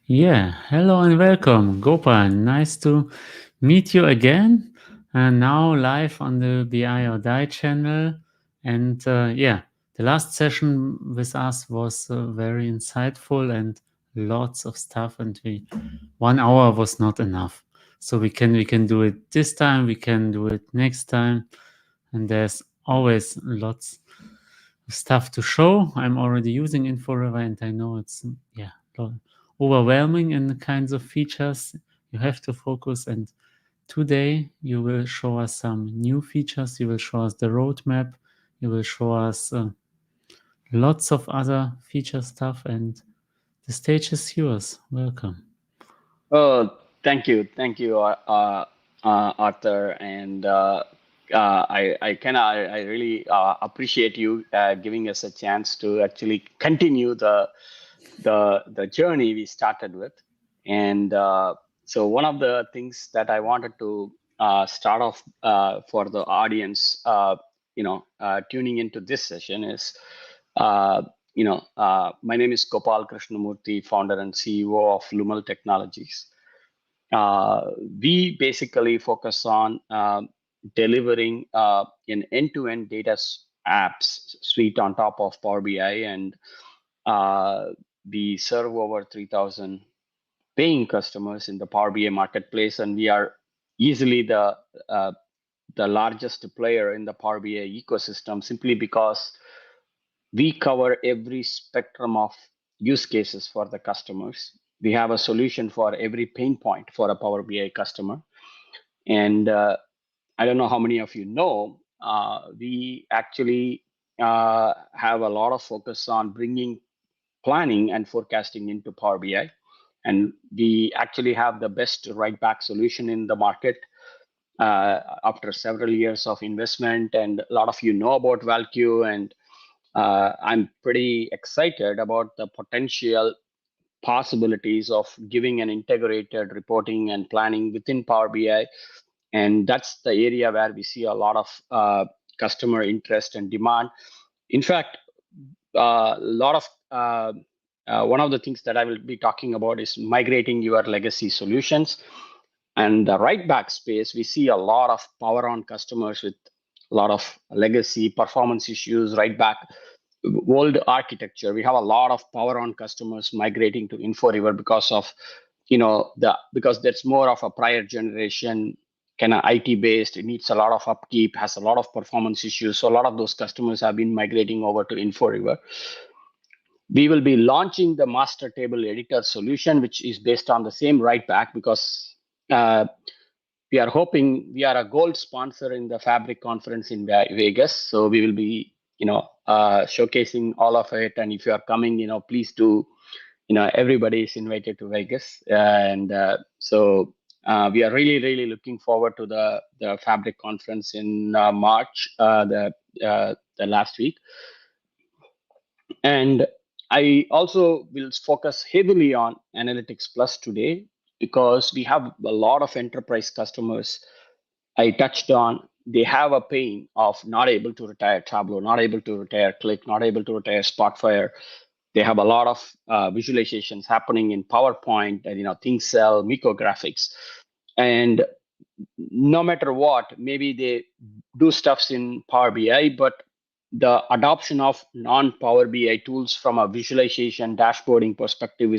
Yeah, hello and welcome, Gopal. Nice to meet you again. And now live on the BI or Die channel. And the last session with us was very insightful and lots of stuff. And 1 hour was not enough, so we can do it this time. We can do it next time. And there's always lots stuff to show. I'm already using Inforiver and I know it's overwhelming in the kinds of features you have to focus. And today you will show us some new features. You will show us the roadmap. You will show us lots of other feature stuff, and the stage is yours. Welcome. Oh, thank you, Arthur, and I really appreciate you giving us a chance to actually continue the journey we started with. And so one of the things that I wanted to start off for the audience, tuning into this session is, my name is Gopal Krishnamurthy, founder and CEO of Lumal Technologies. We basically focus on delivering an end-to-end data apps suite on top of Power BI, and we serve over 3,000 paying customers in the Power BI marketplace, and we are easily the largest player in the Power BI ecosystem simply because we cover every spectrum of use cases for the customers. We have a solution for every pain point for a Power BI customer. And I don't know how many of you know, we actually have a lot of focus on bringing planning and forecasting into Power BI. And we actually have the best write back solution in the market after several years of investment. And a lot of you know about ValQ, and I'm pretty excited about the potential possibilities of giving an integrated reporting and planning within Power BI. And that's the area where we see a lot of customer interest and demand. In fact, a lot of one of the things that I will be talking about is migrating your legacy solutions. And the write back space, we see a lot of power on customers with a lot of legacy performance issues, write back old architecture. We have a lot of power on customers migrating to Inforiver because of because that's more of a prior generation kind of IT based. It needs a lot of upkeep, has a lot of performance issues. So a lot of those customers have been migrating over to Inforiver. We will be launching the master table editor solution, which is based on the same write back, because we are hoping we are a gold sponsor in the Fabric conference in Vegas. So we will be showcasing all of it. And if you are coming, please do, everybody is invited to Vegas. And so we are really, really looking forward to the Fabric conference in March, the last week. And I also will focus heavily on Analytics Plus today because we have a lot of enterprise customers. I touched on, they have a pain of not able to retire Tableau, not able to retire Click, not able to retire Spotfire. They have a lot of visualizations happening in PowerPoint and ThinkCell, Graphics. And no matter what, maybe they do stuffs in Power BI, but the adoption of non-Power BI tools from a visualization dashboarding perspective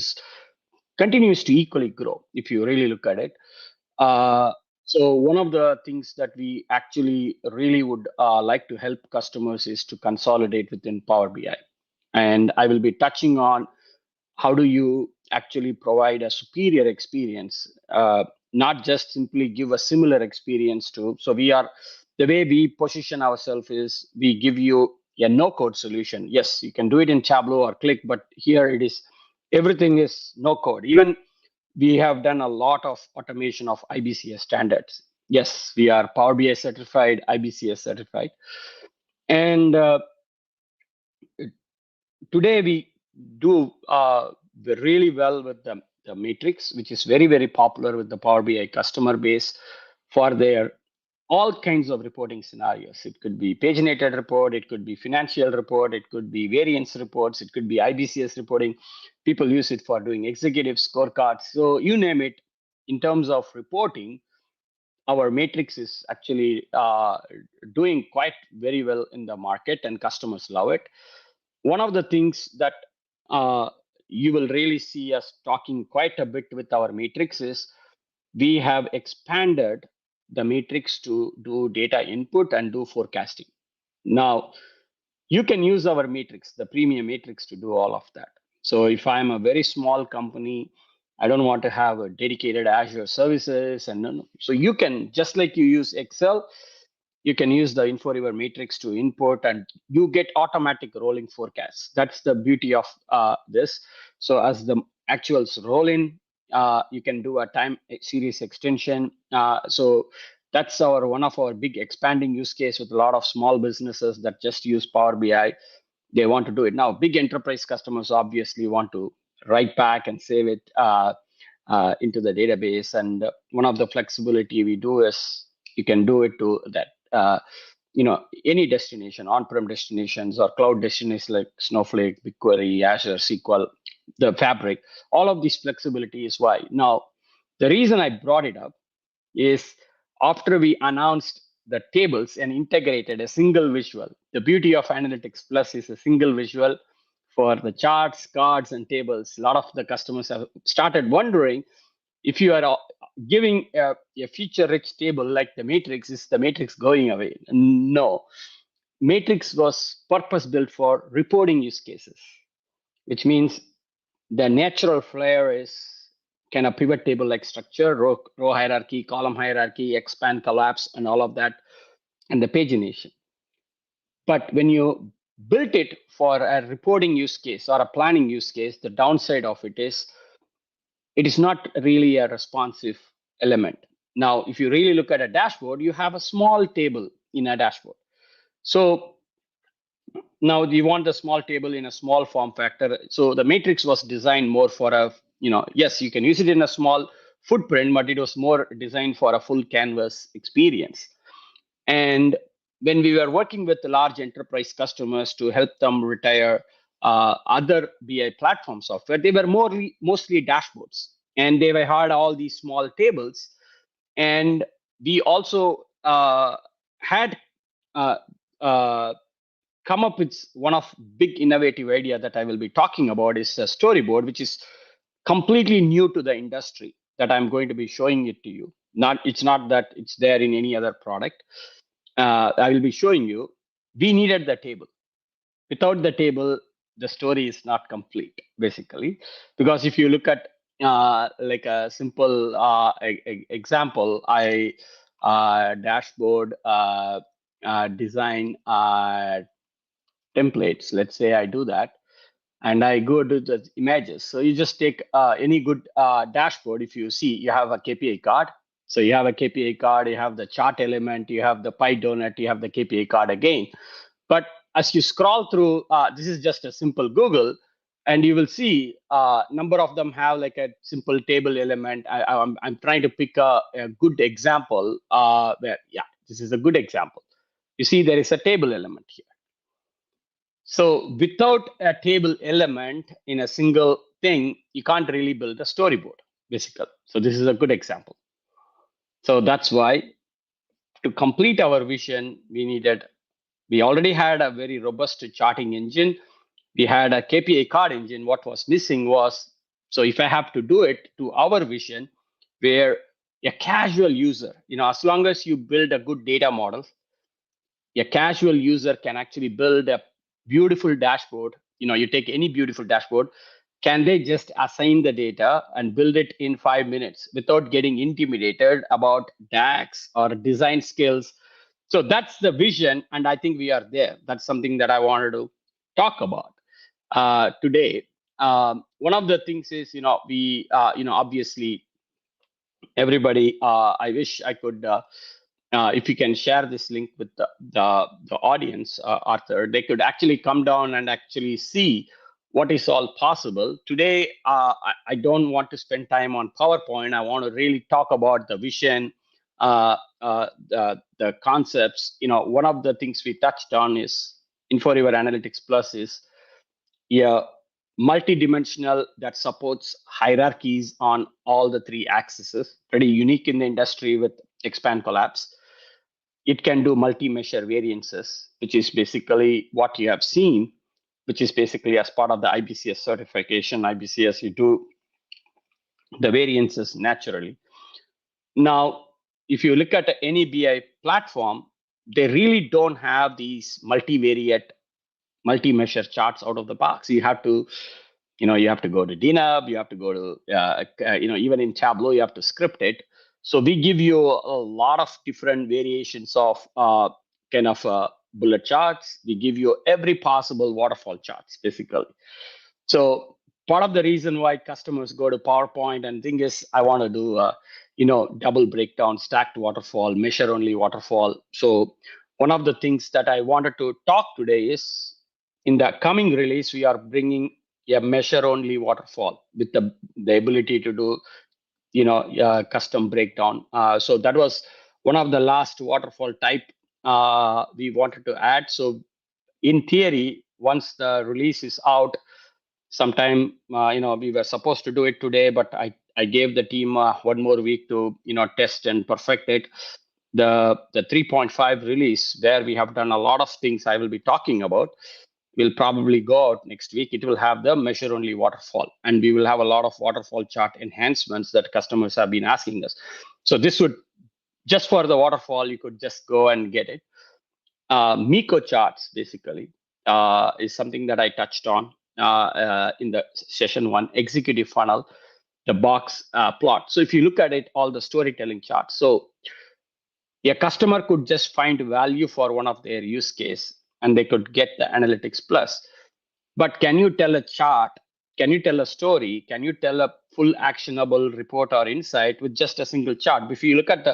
continues to equally grow if you really look at it. So one of the things that we actually really would like to help customers is to consolidate within Power BI. And I will be touching on how do you actually provide a superior experience, not just simply give a similar experience to. So the way we position ourselves is we give you a no-code solution. Yes, you can do it in Tableau or Click, but here it is, everything is no-code. Even we have done a lot of automation of IBCS standards. Yes, we are Power BI certified, IBCS certified. And today we do really well with the matrix, which is very, very popular with the Power BI customer base for their all kinds of reporting scenarios. It could be paginated report, it could be financial report, it could be variance reports, it could be IBCS reporting. People use it for doing executive scorecards. So you name it. In terms of reporting, our matrix is actually doing quite very well in the market, and customers love it. One of the things that you will really see us talking quite a bit with our matrix is we have expanded the matrix to do data input and do forecasting. Now, you can use our matrix, the premium matrix, to do all of that. So if I'm a very small company, I don't want to have a dedicated Azure services, and no. So you can, just like you use Excel, you can use the Inforiver matrix to import, and you get automatic rolling forecasts. That's the beauty of this. So as the actuals roll in, you can do a time series extension. So that's one of our big expanding use case with a lot of small businesses that just use Power BI. They want to do it now. Big enterprise customers obviously want to write back and save it into the database. And one of the flexibility we do is you can do it to that any destination, on-prem destinations or cloud destinations like Snowflake, BigQuery, Azure, SQL, the Fabric. All of this flexibility is why. Now, the reason I brought it up is after we announced the tables and integrated a single visual. The beauty of Analytics Plus is a single visual for the charts, cards, and tables. A lot of the customers have started wondering if you are giving a feature-rich table like the matrix, is the matrix going away? No. Matrix was purpose-built for reporting use cases, which means the natural flair is kind of pivot table-like structure, row hierarchy, column hierarchy, expand, collapse, and all of that, and the pagination. But when you built it for a reporting use case or a planning use case, the downside of it is not really a responsive element. Now, if you really look at a dashboard, you have a small table in a dashboard. So now you want the small table in a small form factor. So the matrix was designed more for yes, you can use it in a small footprint, but it was more designed for a full canvas experience. And when we were working with the large enterprise customers to help them retire other BI platform software, they were mostly dashboards, and they had all these small tables. And we also had come up with one of big innovative idea that I will be talking about is a storyboard, which is completely new to the industry that I'm going to be showing it to you. It's not that it's there in any other product. I will be showing you. We needed the table. Without the table, the story is not complete, basically. Because if you look at like a simple example, dashboard design templates. Let's say I do that, and I go to the images. So you just take any good dashboard. If you see, you have a KPI card. So you have a KPI card, you have the chart element, you have the pie donut, you have the KPI card again. But as you scroll through, this is just a simple Google, and you will see number of them have like a simple table element. I'm trying to pick a good example where, yeah, this is a good example. You see there is a table element here. So without a table element in a single thing, you can't really build a storyboard, basically. So this is a good example. So that's why to complete our vision, we already had a very robust charting engine. We had a KPI card engine. What was missing was, so if I have to do it to our vision, where a casual user, as long as you build a good data model, a casual user can actually build a beautiful dashboard. You take any beautiful dashboard, can they just assign the data and build it in 5 minutes without getting intimidated about DAX or design skills? So that's the vision, and I think we are there. That's something that I wanted to talk about today. One of the things is, we, obviously, everybody, I wish I could, if you can share this link with the audience, Arthur, they could actually come down and actually see what is all possible. Today, I don't want to spend time on PowerPoint. I want to really talk about the vision, the concepts, one of the things we touched on is Inforiver Analytics Plus is multi-dimensional that supports hierarchies on all the three axes. Pretty unique in the industry with expand collapse. It can do multi-measure variances, which is basically what you have seen, which is basically as part of the IBCS certification. IBCS, you do the variances naturally. Now, if you look at any BI platform, they really don't have these multivariate, multi-measure charts out of the box. You have to, you have to go to DNAB, you have to go to, even in Tableau, you have to script it. So we give you a lot of different variations of bullet charts. We give you every possible waterfall charts, basically. So part of the reason why customers go to PowerPoint and thing is, I want to do double breakdown, stacked waterfall, measure only waterfall. So one of the things that I wanted to talk today is in the coming release, we are bringing a measure only waterfall with the ability to do custom breakdown. So that was one of the last waterfall type we wanted to add. So in theory, once the release is out, sometime we were supposed to do it today, but I gave the team 1 more week to test and perfect it. The 3.5 release, where we have done a lot of things I will be talking about, will probably go out next week. It will have the measure only waterfall, and we will have a lot of waterfall chart enhancements that customers have been asking us. So this would, just for the waterfall, you could just go and get it. Miko charts basically is something that I touched on in the session 1, executive funnel, the box plot. So if you look at it, all the storytelling charts. So a customer could just find value for one of their use case, and they could get the Analytics Plus. But can you tell a chart? Can you tell a story? Can you tell a full actionable report or insight with just a single chart? If you look at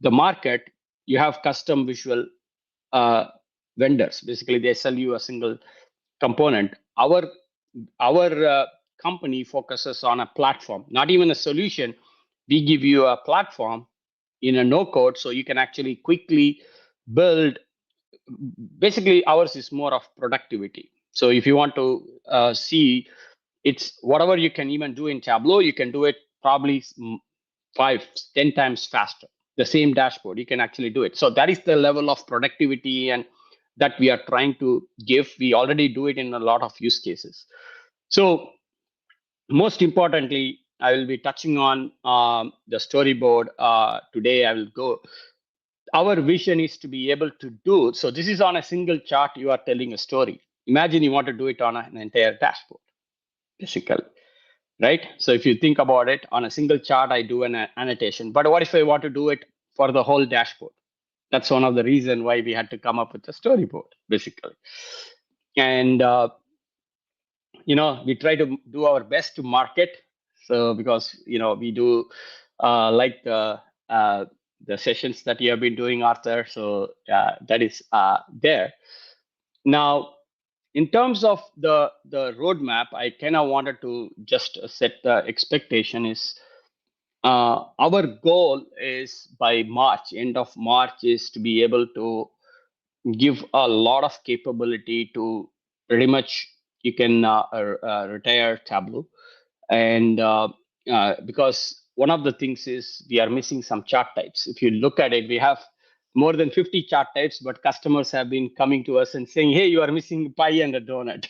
the market, you have custom visual vendors. Basically, they sell you a single component. Our company focuses on a platform, not even a solution. We give you a platform in a no code, so you can actually quickly build. Basically, ours is more of productivity. So if you want to see, it's whatever you can even do in Tableau, you can do it probably 5-10 times faster. The same dashboard, you can actually do it. So that is the level of productivity and that we are trying to give. We already do it in a lot of use cases. So most importantly, I will be touching on the storyboard today. I will go. Our vision is to be able to do, so this is on a single chart, you are telling a story. Imagine you want to do it on an entire dashboard, basically, right? So if you think about it, on a single chart, I do an annotation. But what if I want to do it for the whole dashboard? That's one of the reasons why we had to come up with a storyboard, basically. And we try to do our best to market. So because we do like the sessions that you have been doing, Arthur. So that is there. Now, in terms of the roadmap, I kind of wanted to just set the expectation is our goal is by March, end of March, is to be able to give a lot of capability to pretty much you can retire Tableau. And because one of the things is we are missing some chart types. If you look at it, we have more than 50 chart types, but customers have been coming to us and saying, hey, you are missing pie and a donut.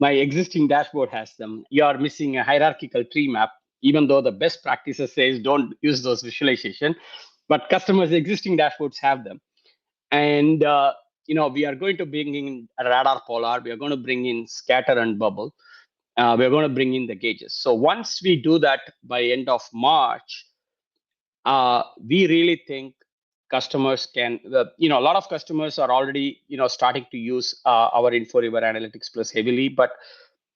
My existing dashboard has them. You are missing a hierarchical tree map, even though the best practices says don't use those visualization, but customers' existing dashboards have them. And we are going to bring in a radar polar. We are going to bring in scatter and bubble. We're going to bring in the gauges. So once we do that by end of March, we really think customers can, a lot of customers are already, starting to use our Inforiver Analytics Plus heavily, but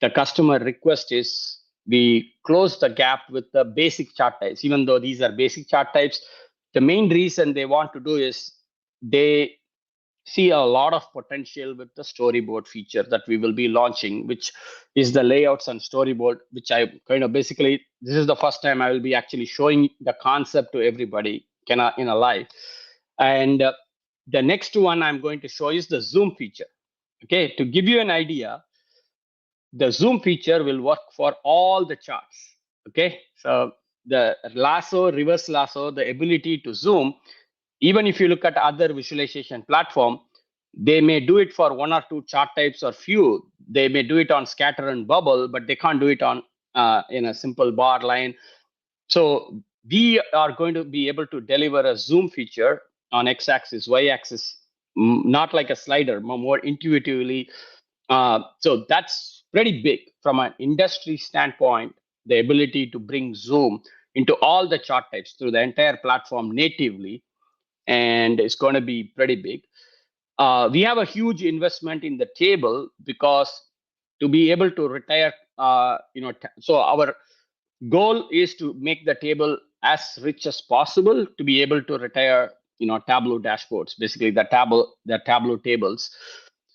the customer request is we close the gap with the basic chart types. Even though these are basic chart types, the main reason they want to do is they see a lot of potential with the storyboard feature that we will be launching, which is the layouts and storyboard, which I kind of basically, this is the first time I will be actually showing the concept to everybody. in a live. And the next one I'm going to show is the zoom feature. Okay, to give you an idea, the zoom feature will work for all the charts. Okay, so the lasso, reverse lasso, the ability to zoom, even if you look at other visualization platform, they may do it for one or two chart types or few. They may do it on scatter and bubble, but they can't do it on in a simple bar line. So we are going to be able to deliver a zoom feature on x-axis, y-axis, not like a slider, more intuitively. So that's pretty big from an industry standpoint, the ability to bring zoom into all the chart types through the entire platform natively, and it's going to be pretty big. We have a huge investment in the table because to be able to retire, so our goal is to make the table as rich as possible to be able to retire, Tableau dashboards, basically the Tableau tables.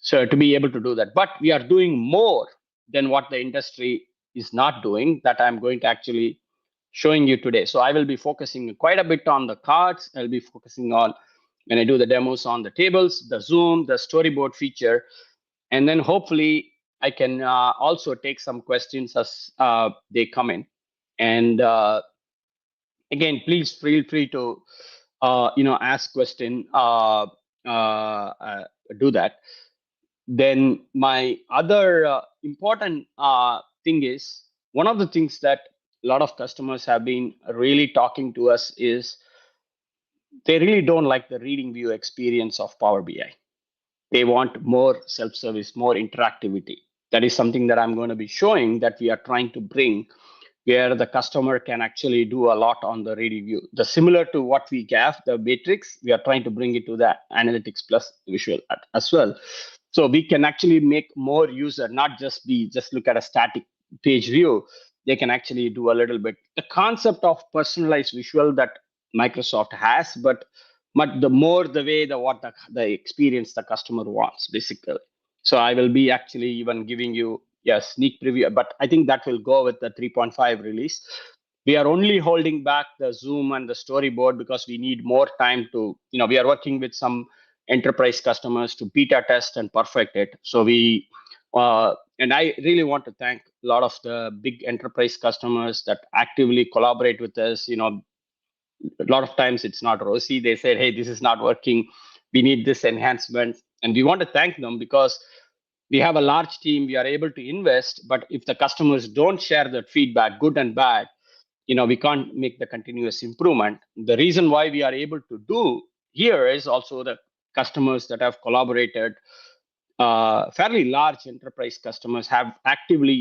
So to be able to do that, but we are doing more than what the industry is not doing, that I'm going to actually showing you today. So I will be focusing quite a bit on the cards. I'll be focusing on, when I do the demos, on the tables, the zoom, the storyboard feature, and then hopefully I can also take some questions as they come in. And again, please feel free to ask question, do that. Then my other important thing is, one of the things that a lot of customers have been really talking to us is they really don't like the reading view experience of Power BI. They want more self-service, more interactivity. That is something that I'm going to be showing that we are trying to bring, where the customer can actually do a lot on the reading view. The similar to what we have, the matrix, we are trying to bring it to the analytics plus visual as well. So we can actually make more user, not just look at a static page view. They can actually do a little bit. The concept of personalized visual that Microsoft has, but the more the way the experience the customer wants, basically. So I will be actually even giving you a sneak preview, but I think that will go with the 3.5 release. We are only holding back the zoom and the storyboard because we need more time to, we are working with some enterprise customers to beta test and perfect it. So and I really want to thank a lot of the big enterprise customers that actively collaborate with us. A lot of times it's not rosy. They said, hey, this is not working. We need this enhancement. And we want to thank them because we have a large team. We are able to invest. But if the customers don't share that feedback, good and bad, we can't make the continuous improvement. The reason why we are able to do here is also the customers that have collaborated. Fairly large enterprise customers have actively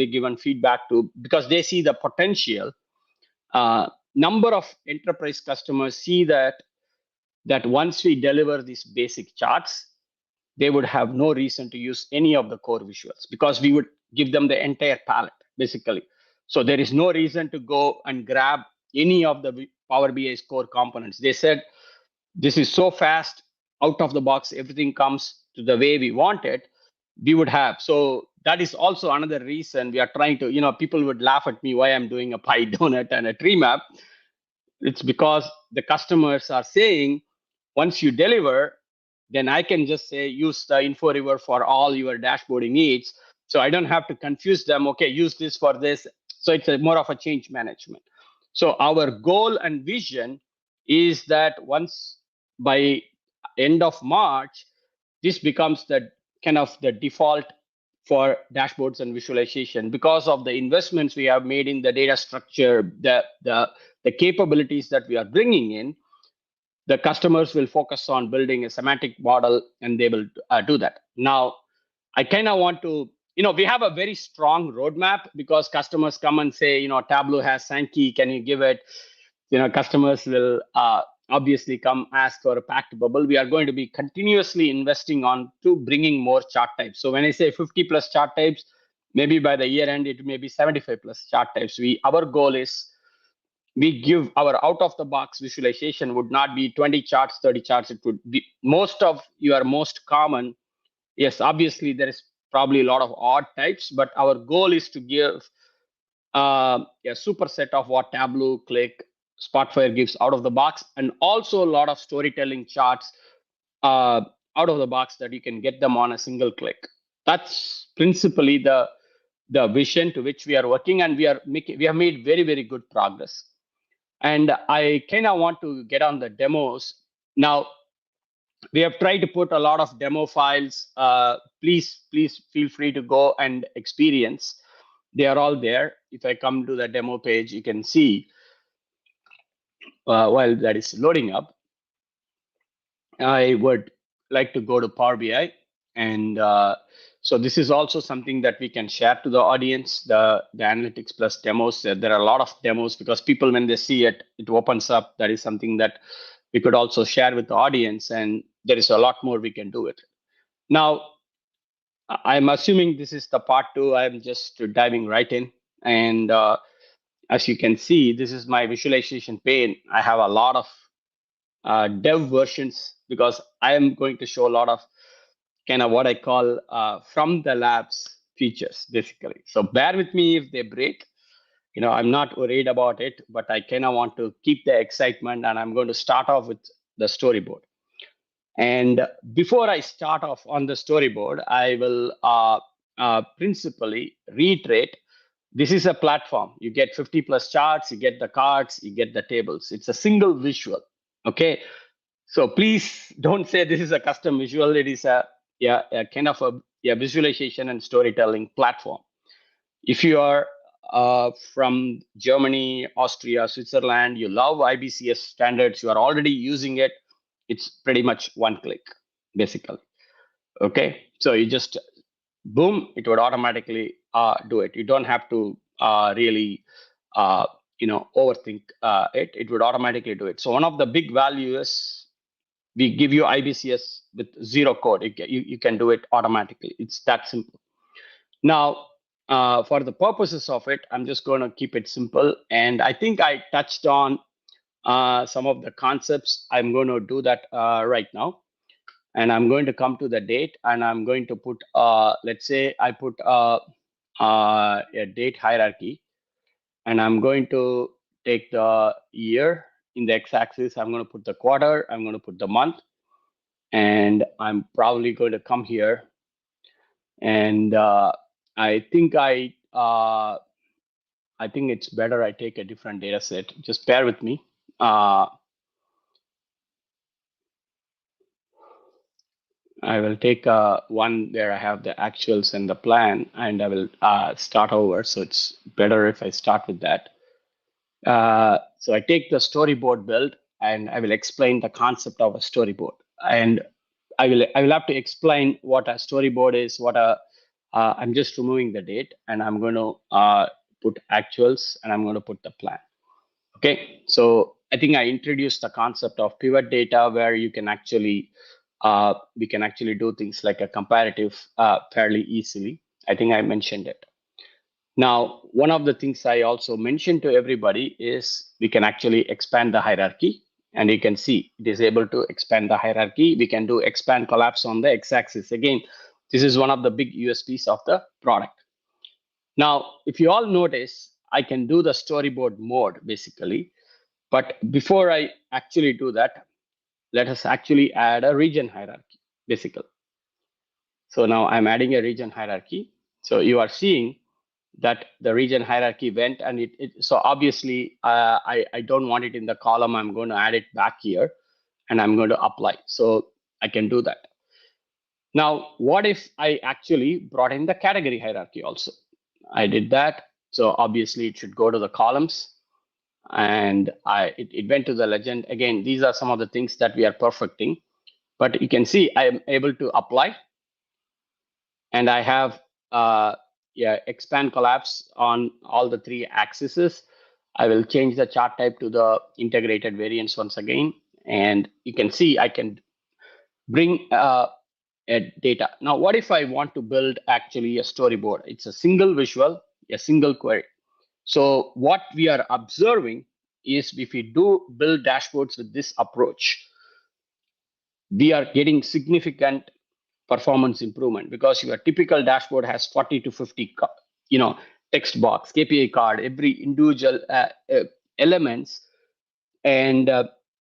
given feedback to, because they see the potential. Number of enterprise customers see that once we deliver these basic charts, they would have no reason to use any of the core visuals because we would give them the entire palette, basically. So there is no reason to go and grab any of the Power BI's core components. They said, this is so fast, out of the box, everything comes to the way we want it, we would have. So that is also another reason we are trying to, people would laugh at me why I'm doing a pie donut and a tree map. It's because the customers are saying, once you deliver, then I can just say, use the Inforiver for all your dashboarding needs. So I don't have to confuse them. Okay, use this for this. So it's more of a change management. So our goal and vision is that once by end of March, this becomes the kind of the default for dashboards and visualization because of the investments we have made in the data structure, the capabilities that we are bringing in. The customers will focus on building a semantic model, and they will do that. Now, I kind of want to, we have a very strong roadmap because customers come and say, Tableau has Sankey, can you give it? Customers will obviously come ask for a packed bubble. We are going to be continuously investing on to bringing more chart types. So when I say 50 plus chart types, maybe by the year end, it may be 75 plus chart types. Our goal is, we give our out of the box visualization would not be 20 charts, 30 charts. It would be most of your most common. Yes, obviously there is probably a lot of odd types, but our goal is to give a superset of what Tableau, Click, Spotfire gives out of the box, and also a lot of storytelling charts out of the box that you can get them on a single click. That's principally the vision to which we are working, and we have made very, very good progress. And I kind of want to get on the demos now. We have tried to put a lot of demo files. Please feel free to go and experience. They are all there. If I come to the demo page, you can see while that is loading up, I would like to go to Power BI. And so this is also something that we can share to the audience, the Analytics Plus demos. There are a lot of demos because people, when they see it, it opens up. That is something that we could also share with the audience. And there is a lot more we can do with it. Now, I'm assuming this is the part 2. I'm just diving right in. And as you can see, this is my visualization pane. I have a lot of dev versions because I am going to show a lot of kind of what I call from the labs features, basically. So bear with me if they break. I'm not worried about it, but I kind of want to keep the excitement, and I'm going to start off with the storyboard. And before I start off on the storyboard, I will principally reiterate, this is a platform. You get 50 plus charts, you get the cards, you get the tables. It's a single visual, okay? So please don't say this is a custom visual. It is a kind of a visualization and storytelling platform. If you are from Germany, Austria, Switzerland, you love IBCS standards, you are already using it, it's pretty much one click, basically. Okay, so you just boom, it would automatically do it. You don't have to really overthink it. It would automatically do it. So one of the big values, we give you IBCS with zero code. You can do it automatically. It's that simple. Now, for the purposes of it, I'm just going to keep it simple. And I think I touched on some of the concepts. I'm going to do that right now. And I'm going to come to the date, and I'm going to put, let's say I put a date hierarchy, and I'm going to take the year in the x-axis. I'm going to put the quarter. I'm going to put the month. And I'm probably going to come here. And I think it's better I take a different data set. Just bear with me. I will take one where I have the actuals and the plan, and I will start over. So it's better if I start with that. So I take the storyboard build, and I will explain the concept of a storyboard. And I will have to explain what a storyboard is. I'm just removing the date, and I'm going to put actuals, and I'm going to put the plan. Okay, so I think I introduced the concept of pivot data, where you can actually we can actually do things like a comparative fairly easily. I think I mentioned it. Now, one of the things I also mentioned to everybody is we can actually expand the hierarchy, and you can see it is able to expand the hierarchy. We can do expand collapse on the x-axis. Again, this is one of the big USPs of the product. Now, if you all notice, I can do the storyboard mode basically. But before I actually do that, let us actually add a region hierarchy, basically. So now I'm adding a region hierarchy. So you are seeing that the region hierarchy went, and so obviously I don't want it in the column. I'm going to add it back here, and I'm going to apply. So I can do that. Now, what if I actually brought in the category hierarchy also? I did that. So obviously it should go to the columns, and it went to the legend. Again, these are some of the things that we are perfecting, but you can see I am able to apply, and I have expand collapse on all the 3 axes. I will change the chart type to the integrated variance once again, and you can see I can bring data. Now, what if I want to build actually a storyboard? It's a single visual, a single query. So what we are observing is if we do build dashboards with this approach, we are getting significant performance improvement, because your typical dashboard has 40 to 50 text box, KPI card, every individual elements and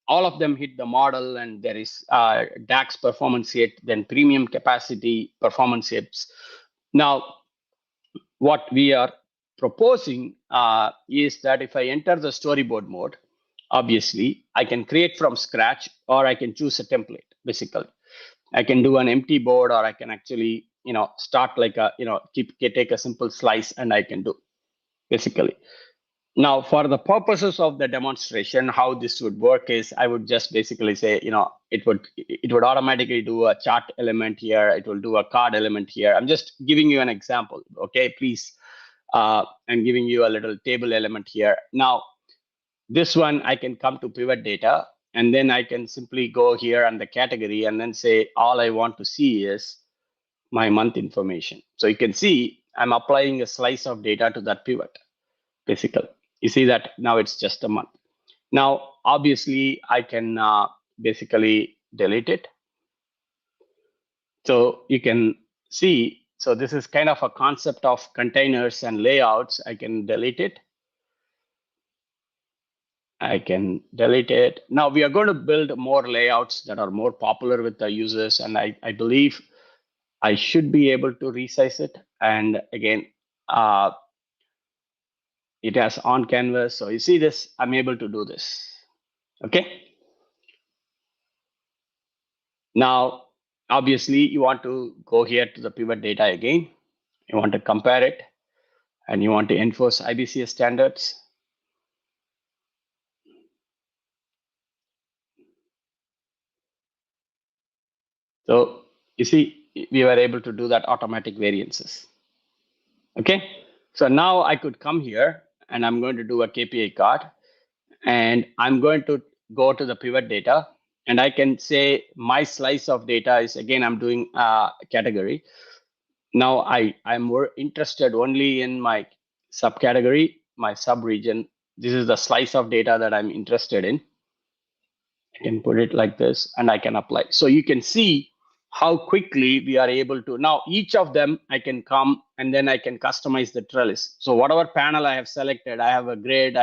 all of them hit the model, and there is DAX performance hit, then premium capacity performance hits. Now, what we are proposing is that if I enter the storyboard mode, obviously I can create from scratch, or I can choose a template. Basically, I can do an empty board, or I can actually, start like a, take a simple slice, and I can do basically. Now, for the purposes of the demonstration, how this would work is I would just basically say, it would automatically do a chart element here. It will do a card element here. I'm just giving you an example. Okay, please. I'm giving you a little table element here. Now, this one, I can come to pivot data, and then I can simply go here on the category and then say, all I want to see is my month information. So you can see I'm applying a slice of data to that pivot, basically. You see that now it's just a month. Now, obviously, I can basically delete it. So you can see, so this is kind of a concept of containers and layouts. I can delete it. I can delete it. Now we are going to build more layouts that are more popular with the users. And I believe I should be able to resize it. And again, it has on canvas. So you see this, I'm able to do this. Okay. Now, obviously, you want to go here to the pivot data again. You want to compare it, and you want to enforce IBCS standards. So you see, we were able to do that automatic variances. Okay, so now I could come here, and I'm going to do a KPI card, and I'm going to go to the pivot data, and I can say my slice of data is, again, I'm doing a category. Now I'm more interested only in my subcategory, my sub-region. This is the slice of data that I'm interested in. I can put it like this, and I can apply. So you can see how quickly we are able to. Now, each of them, I can come, and then I can customize the trellis. So whatever panel I have selected, I have a grid.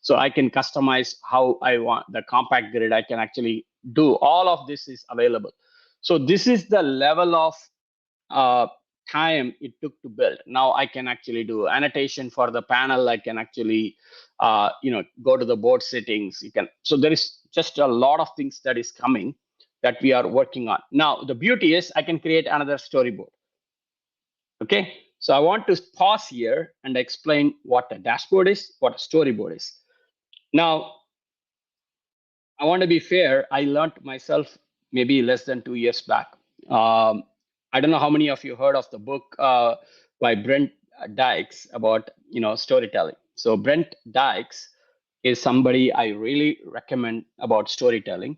So I can customize how I want the compact grid. I can actually do all of this is available. So this is the level of time it took to build. Now I can actually do annotation for the panel. I can actually, go to the board settings. You can. So there is just a lot of things that is coming that we are working on. Now the beauty is I can create another storyboard. Okay, so I want to pause here and explain what a dashboard is, what a storyboard is. Now, I want to be fair. I learned myself maybe less than 2 years back. I don't know how many of you heard of the book by Brent Dykes about storytelling. So Brent Dykes is somebody I really recommend about storytelling.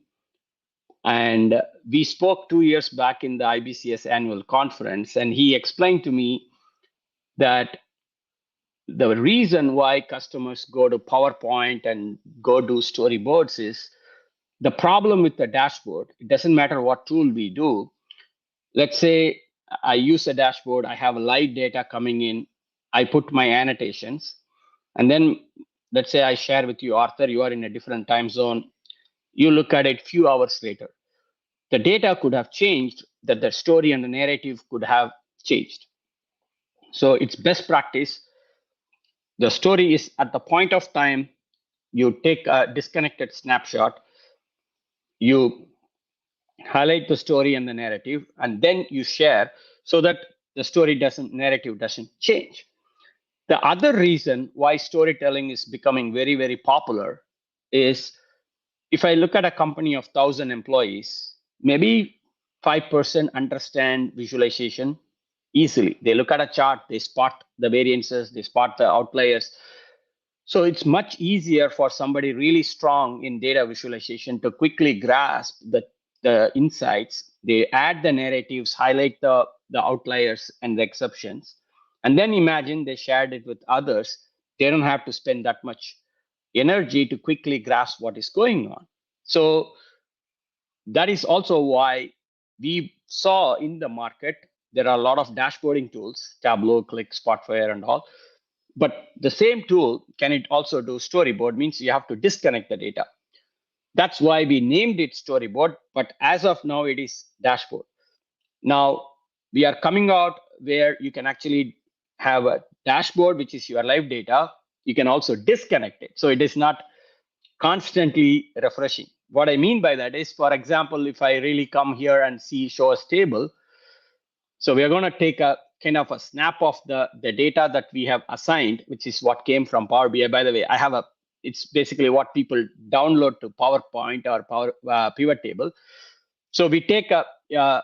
And we spoke 2 years back in the IBCS annual conference, and he explained to me that the reason why customers go to PowerPoint and go do storyboards is the problem with the dashboard. It doesn't matter what tool we do. Let's say I use a dashboard, I have live data coming in, I put my annotations, and then let's say I share with you, Arthur, you are in a different time zone. You look at it a few hours later. The data could have changed, that the story and the narrative could have changed. So it's best practice. The story is at the point of time, you take a disconnected snapshot, you highlight the story and the narrative, and then you share so that the narrative doesn't change. The other reason why storytelling is becoming very, very popular is if I look at a company of 1,000 employees, maybe 5% understand visualization easily. They look at a chart, they spot the variances, they spot the outliers. So it's much easier for somebody really strong in data visualization to quickly grasp the insights. They add the narratives, highlight the outliers and the exceptions, and then imagine they shared it with others. They don't have to spend that much energy to quickly grasp what is going on. So that is also why we saw in the market, there are a lot of dashboarding tools, Tableau, Click, Spotfire, and all. But the same tool, can it also do storyboard? Means you have to disconnect the data. That's why we named it storyboard, but as of now, it is dashboard. Now, we are coming out where you can actually have a dashboard, which is your live data. You can also disconnect it. So it is not constantly refreshing. What I mean by that is, for example, if I really come here and show a table, so we are going to take a kind of a snap of the data that we have assigned, which is what came from Power BI. By the way, I have it's basically what people download to PowerPoint or pivot table. So we take a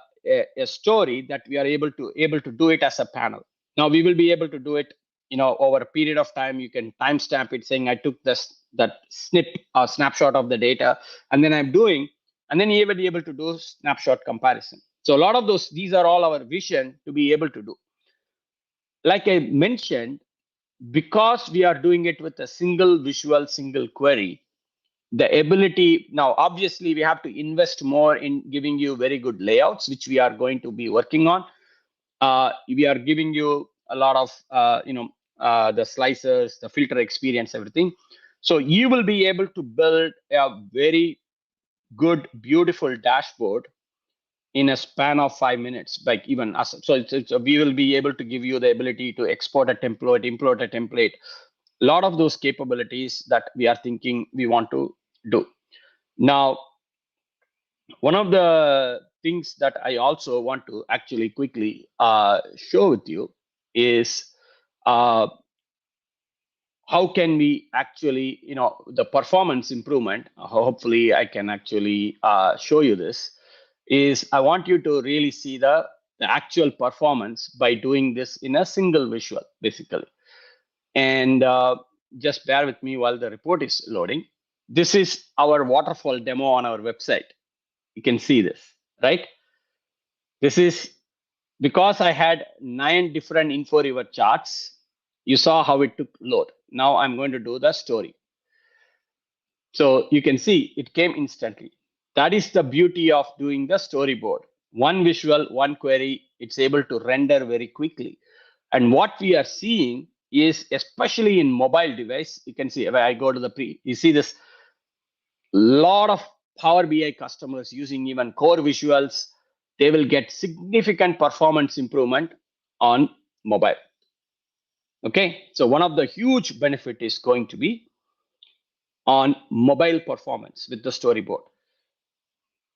story that we are able to do it as a panel. Now we will be able to do it, over a period of time. You can timestamp it saying I took that snapshot of the data, and then and then you will be able to do snapshot comparison. So a lot of these are all our vision to be able to do. Like I mentioned, because we are doing it with a single visual, single query, the ability now, obviously we have to invest more in giving you very good layouts, which we are going to be working on. We are giving you a lot of the slicers, the filter experience, everything. So you will be able to build a very good, beautiful dashboard in a span of 5 minutes, like even us. So we will be able to give you the ability to export a template, import a template, a lot of those capabilities that we are thinking we want to do. Now, one of the things that I also want to actually quickly show with you is how can we actually, the performance improvement. Hopefully, I can actually show you this. Is I want you to really see the actual performance by doing this in a single visual, basically. And just bear with me while the report is loading. This is our waterfall demo on our website. You can see this, right? This is because I had 9 different Inforiver charts. You saw how it took load. Now I'm going to do the story. So you can see it came instantly. That is the beauty of doing the storyboard. One visual, one query, it's able to render very quickly. And what we are seeing is, especially in mobile device, you can see if I go to the you see this lot of Power BI customers using even core visuals, they will get significant performance improvement on mobile. Okay, so one of the huge benefit is going to be on mobile performance with the storyboard.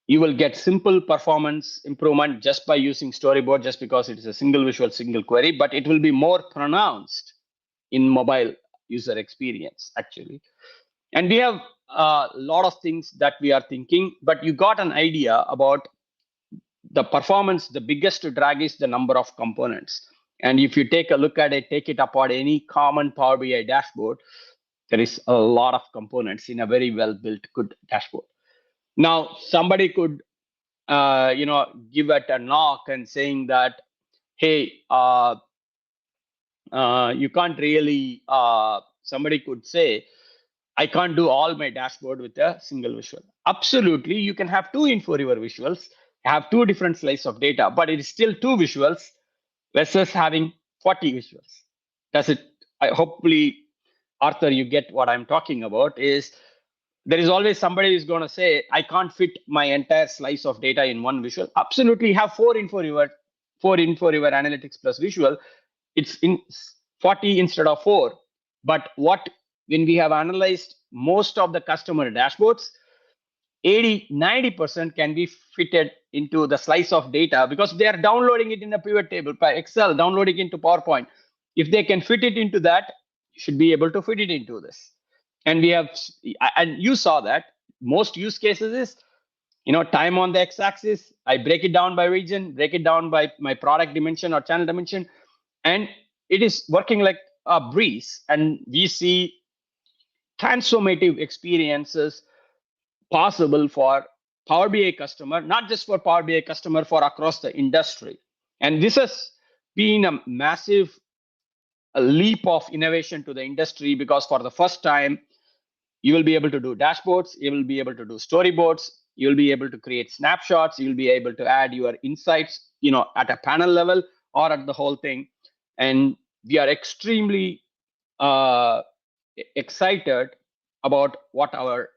You will get simple performance improvement just by using storyboard, just because it is a single visual, single query, but it will be more pronounced in mobile user experience, actually. And we have a lot of things that we are thinking, but you got an idea about the performance. The biggest drag is the number of components. And if you take a look at it, take it apart, any common Power BI dashboard, there is a lot of components in a very well-built, good dashboard. Now, somebody could, give it a knock and saying that, hey, you can't really, somebody could say, I can't do all my dashboard with a single visual. Absolutely, you can have 2 Inforiver visuals, have 2 different slices of data, but it is still 2 visuals versus having 40 visuals. Does it? Hopefully, Arthur, you get what I'm talking about. Is there is always somebody who's going to say, I can't fit my entire slice of data in one visual. Absolutely, have 4 Inforiver Analytics plus visual. It's in 40 instead of 4. But when we have analyzed most of the customer dashboards, 80-90% can be fitted into the slice of data, because they are downloading it in a pivot table by Excel, downloading it into PowerPoint. If they can fit it into that, you should be able to fit it into this. And you saw that most use cases is, time on the x-axis, I break it down by region, break it down by my product dimension or channel dimension, and it is working like a breeze. And we see transformative experiences possible for Power BI customer, not just for Power BI customer, for across the industry. And this has been a massive leap of innovation to the industry, because for the first time, you will be able to do dashboards, you will be able to do storyboards, you will be able to create snapshots, you will be able to add your insights, at a panel level or at the whole thing. And we are extremely excited about what our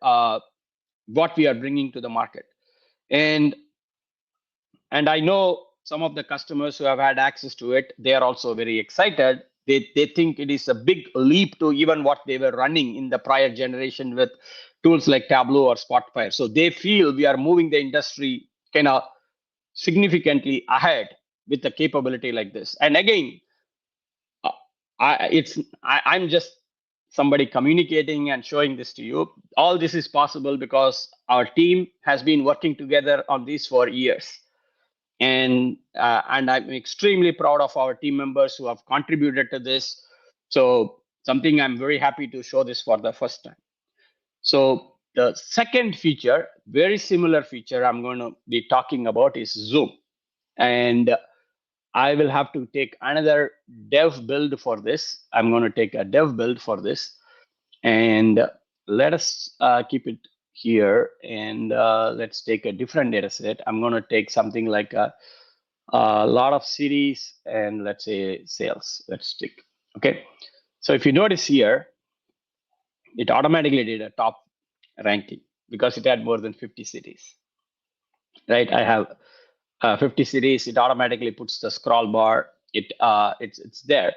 what we are bringing to the market. And I know some of the customers who have had access to it, they are also very excited. They think it is a big leap to even what they were running in the prior generation with tools like Tableau or Spotfire. So they feel we are moving the industry kind of significantly ahead with a capability like this. And again, I'm just somebody communicating and showing this to you. All this is possible because our team has been working together on this for years. And I'm extremely proud of our team members who have contributed to this. So something I'm very happy to show this for the first time. So the second feature, very similar feature I'm going to be talking about is Zoom. And I will have to take another dev build for this. I'm going to take a dev build for this. And let us keep it here. And let's take a different data set. I'm going to take something like a lot of cities and let's say sales. Let's take, okay. So if you notice here, it automatically did a top ranking because it had more than 50 cities, right? I have 50 cities. It automatically puts the scroll bar. It's there.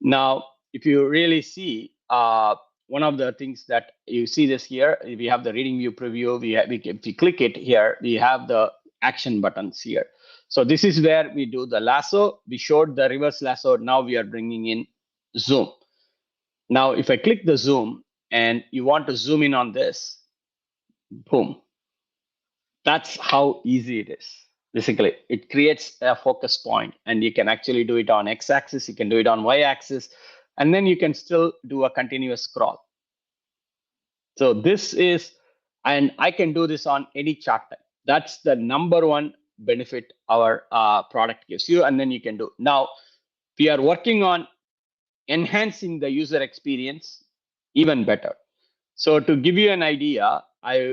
Now, if you really see, one of the things that you see this here, we have the reading view preview. If you click it here, we have the action buttons here. So this is where we do the lasso. We showed the reverse lasso. Now we are bringing in zoom. Now, if I click the zoom and you want to zoom in on this, boom. That's how easy it is. Basically, it creates a focus point, and you can actually do it on x-axis, you can do it on y-axis, and then you can still do a continuous scroll. So this is, and I can do this on any chart type. That's the number one benefit our product gives you, and then you can do. Now, we are working on enhancing the user experience even better. So to give you an idea,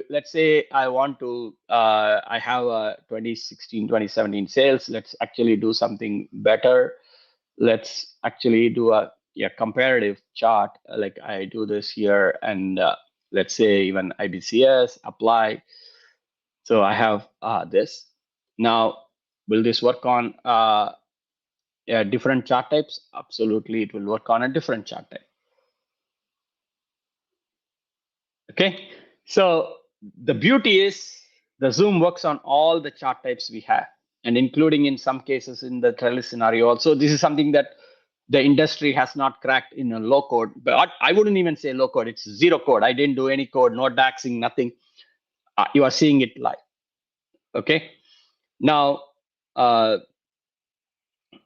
let's say I want to, I have a 2016, 2017 sales. Let's actually do something better. Let's actually do a comparative chart. Like I do this here, and let's say even IBCS, apply. So I have this. Now, will this work on different chart types? Absolutely, it will work on a different chart type. Okay, so the beauty is the zoom works on all the chart types we have, and including in some cases in the trellis scenario also. This is something that the industry has not cracked in a low code, but I wouldn't even say low code. It's zero code. I didn't do any code, no DAXing, nothing. You are seeing it live. Okay, now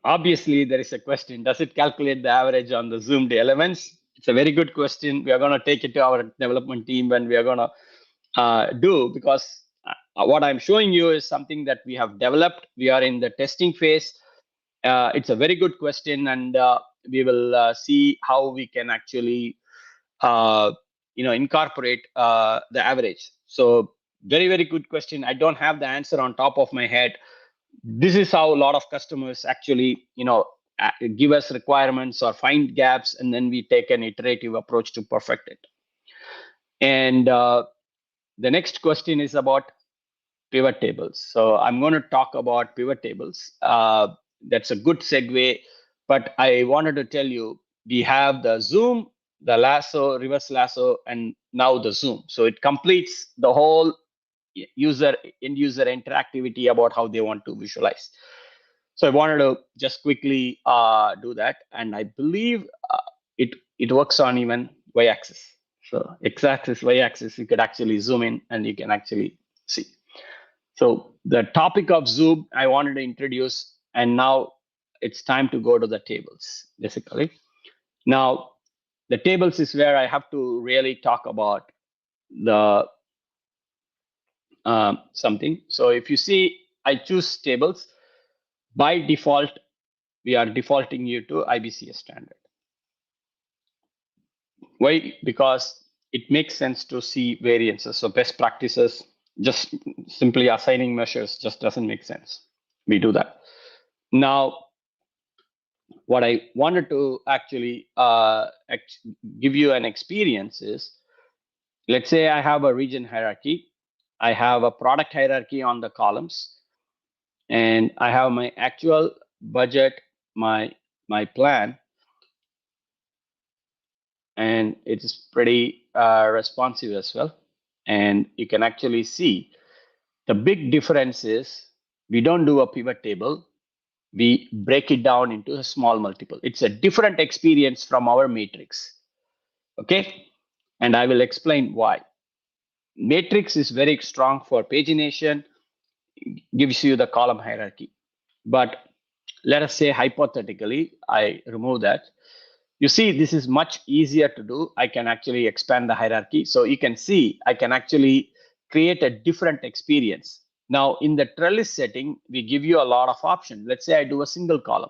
obviously there is a question: does it calculate the average on the zoomed elements? It's a very good question. We are going to take it to our development team, and we are going to do, because what I'm showing you is something that we have developed. We are in the testing phase. It's a very good question, and we will see how we can actually incorporate the average. So very, very good question. I don't have the answer on top of my head. This is how a lot of customers actually give us requirements or find gaps, and then we take an iterative approach to perfect it. And the next question is about pivot tables. So I'm going to talk about pivot tables. That's a good segue, but I wanted to tell you, we have the zoom, the lasso, reverse lasso, and now the zoom. So it completes the whole end user interactivity about how they want to visualize. So I wanted to just quickly do that, and I believe it works on even y-axis. So x-axis, y-axis, you could actually zoom in and you can actually see. So the topic of zoom I wanted to introduce, and now it's time to go to the tables, basically. Now, the tables is where I have to really talk about the something. So if you see, I choose tables. By default, we are defaulting you to IBCS standard. Why? Because it makes sense to see variances. So best practices, just simply assigning measures just doesn't make sense. We do that. Now, what I wanted to actually give you an experience is, let's say I have a region hierarchy. I have a product hierarchy on the columns, and I have my actual budget, my plan, and it's pretty responsive as well. And you can actually see the big difference is we don't do a pivot table. We break it down into a small multiple. It's a different experience from our matrix. Okay, and I will explain why. Matrix is very strong for pagination, gives you the column hierarchy. But let us say hypothetically, I remove that. You see, this is much easier to do. I can actually expand the hierarchy. So you can see, I can actually create a different experience. Now, in the trellis setting, we give you a lot of options. Let's say I do a single column.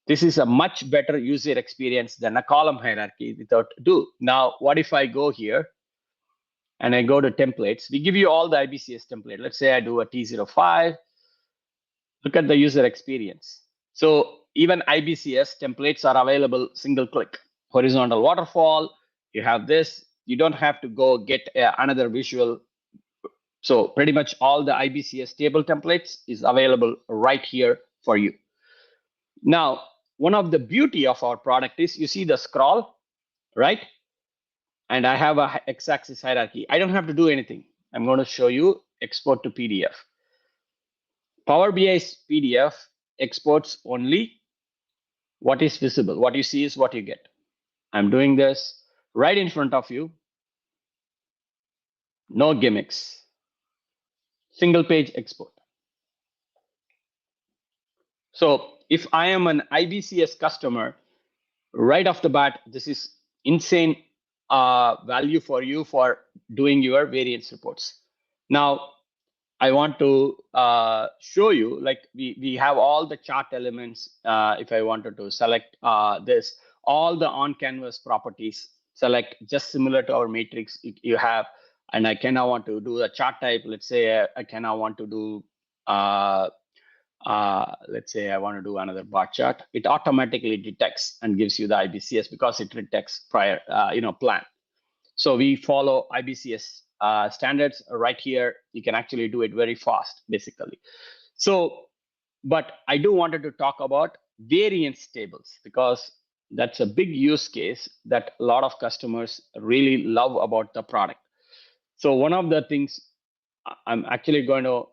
This is a much better user experience than a column hierarchy without do. Now, what if I go here and I go to templates? We give you all the IBCS template. Let's say I do a T05. Look at the user experience. So even IBCS templates are available single click. Horizontal waterfall, you have this. You don't have to go get another visual. So pretty much all the IBCS table templates is available right here for you. Now, one of the beauty of our product is you see the scroll, right? And I have a x-axis hierarchy. I don't have to do anything. I'm going to show you export to PDF. Power BI's PDF exports only what is visible. What you see is what you get. I'm doing this right in front of you. No gimmicks. Single page export. So if I am an IBCS customer, right off the bat, this is insane value for you for doing your variance reports. Now, I want to show you, like we have all the chart elements. If I wanted to select this, all the on-canvas properties, select just similar to our matrix you have, and I can now want to do a chart type. Let's say I can now want to do, let's say I want to do another bar chart. It automatically detects and gives you the IBCS because it detects prior, plan. So we follow IBCS standards right here. You can actually do it very fast, basically. So, but I do wanted to talk about variance tables because that's a big use case that a lot of customers really love about the product. So one of the things I'm actually going to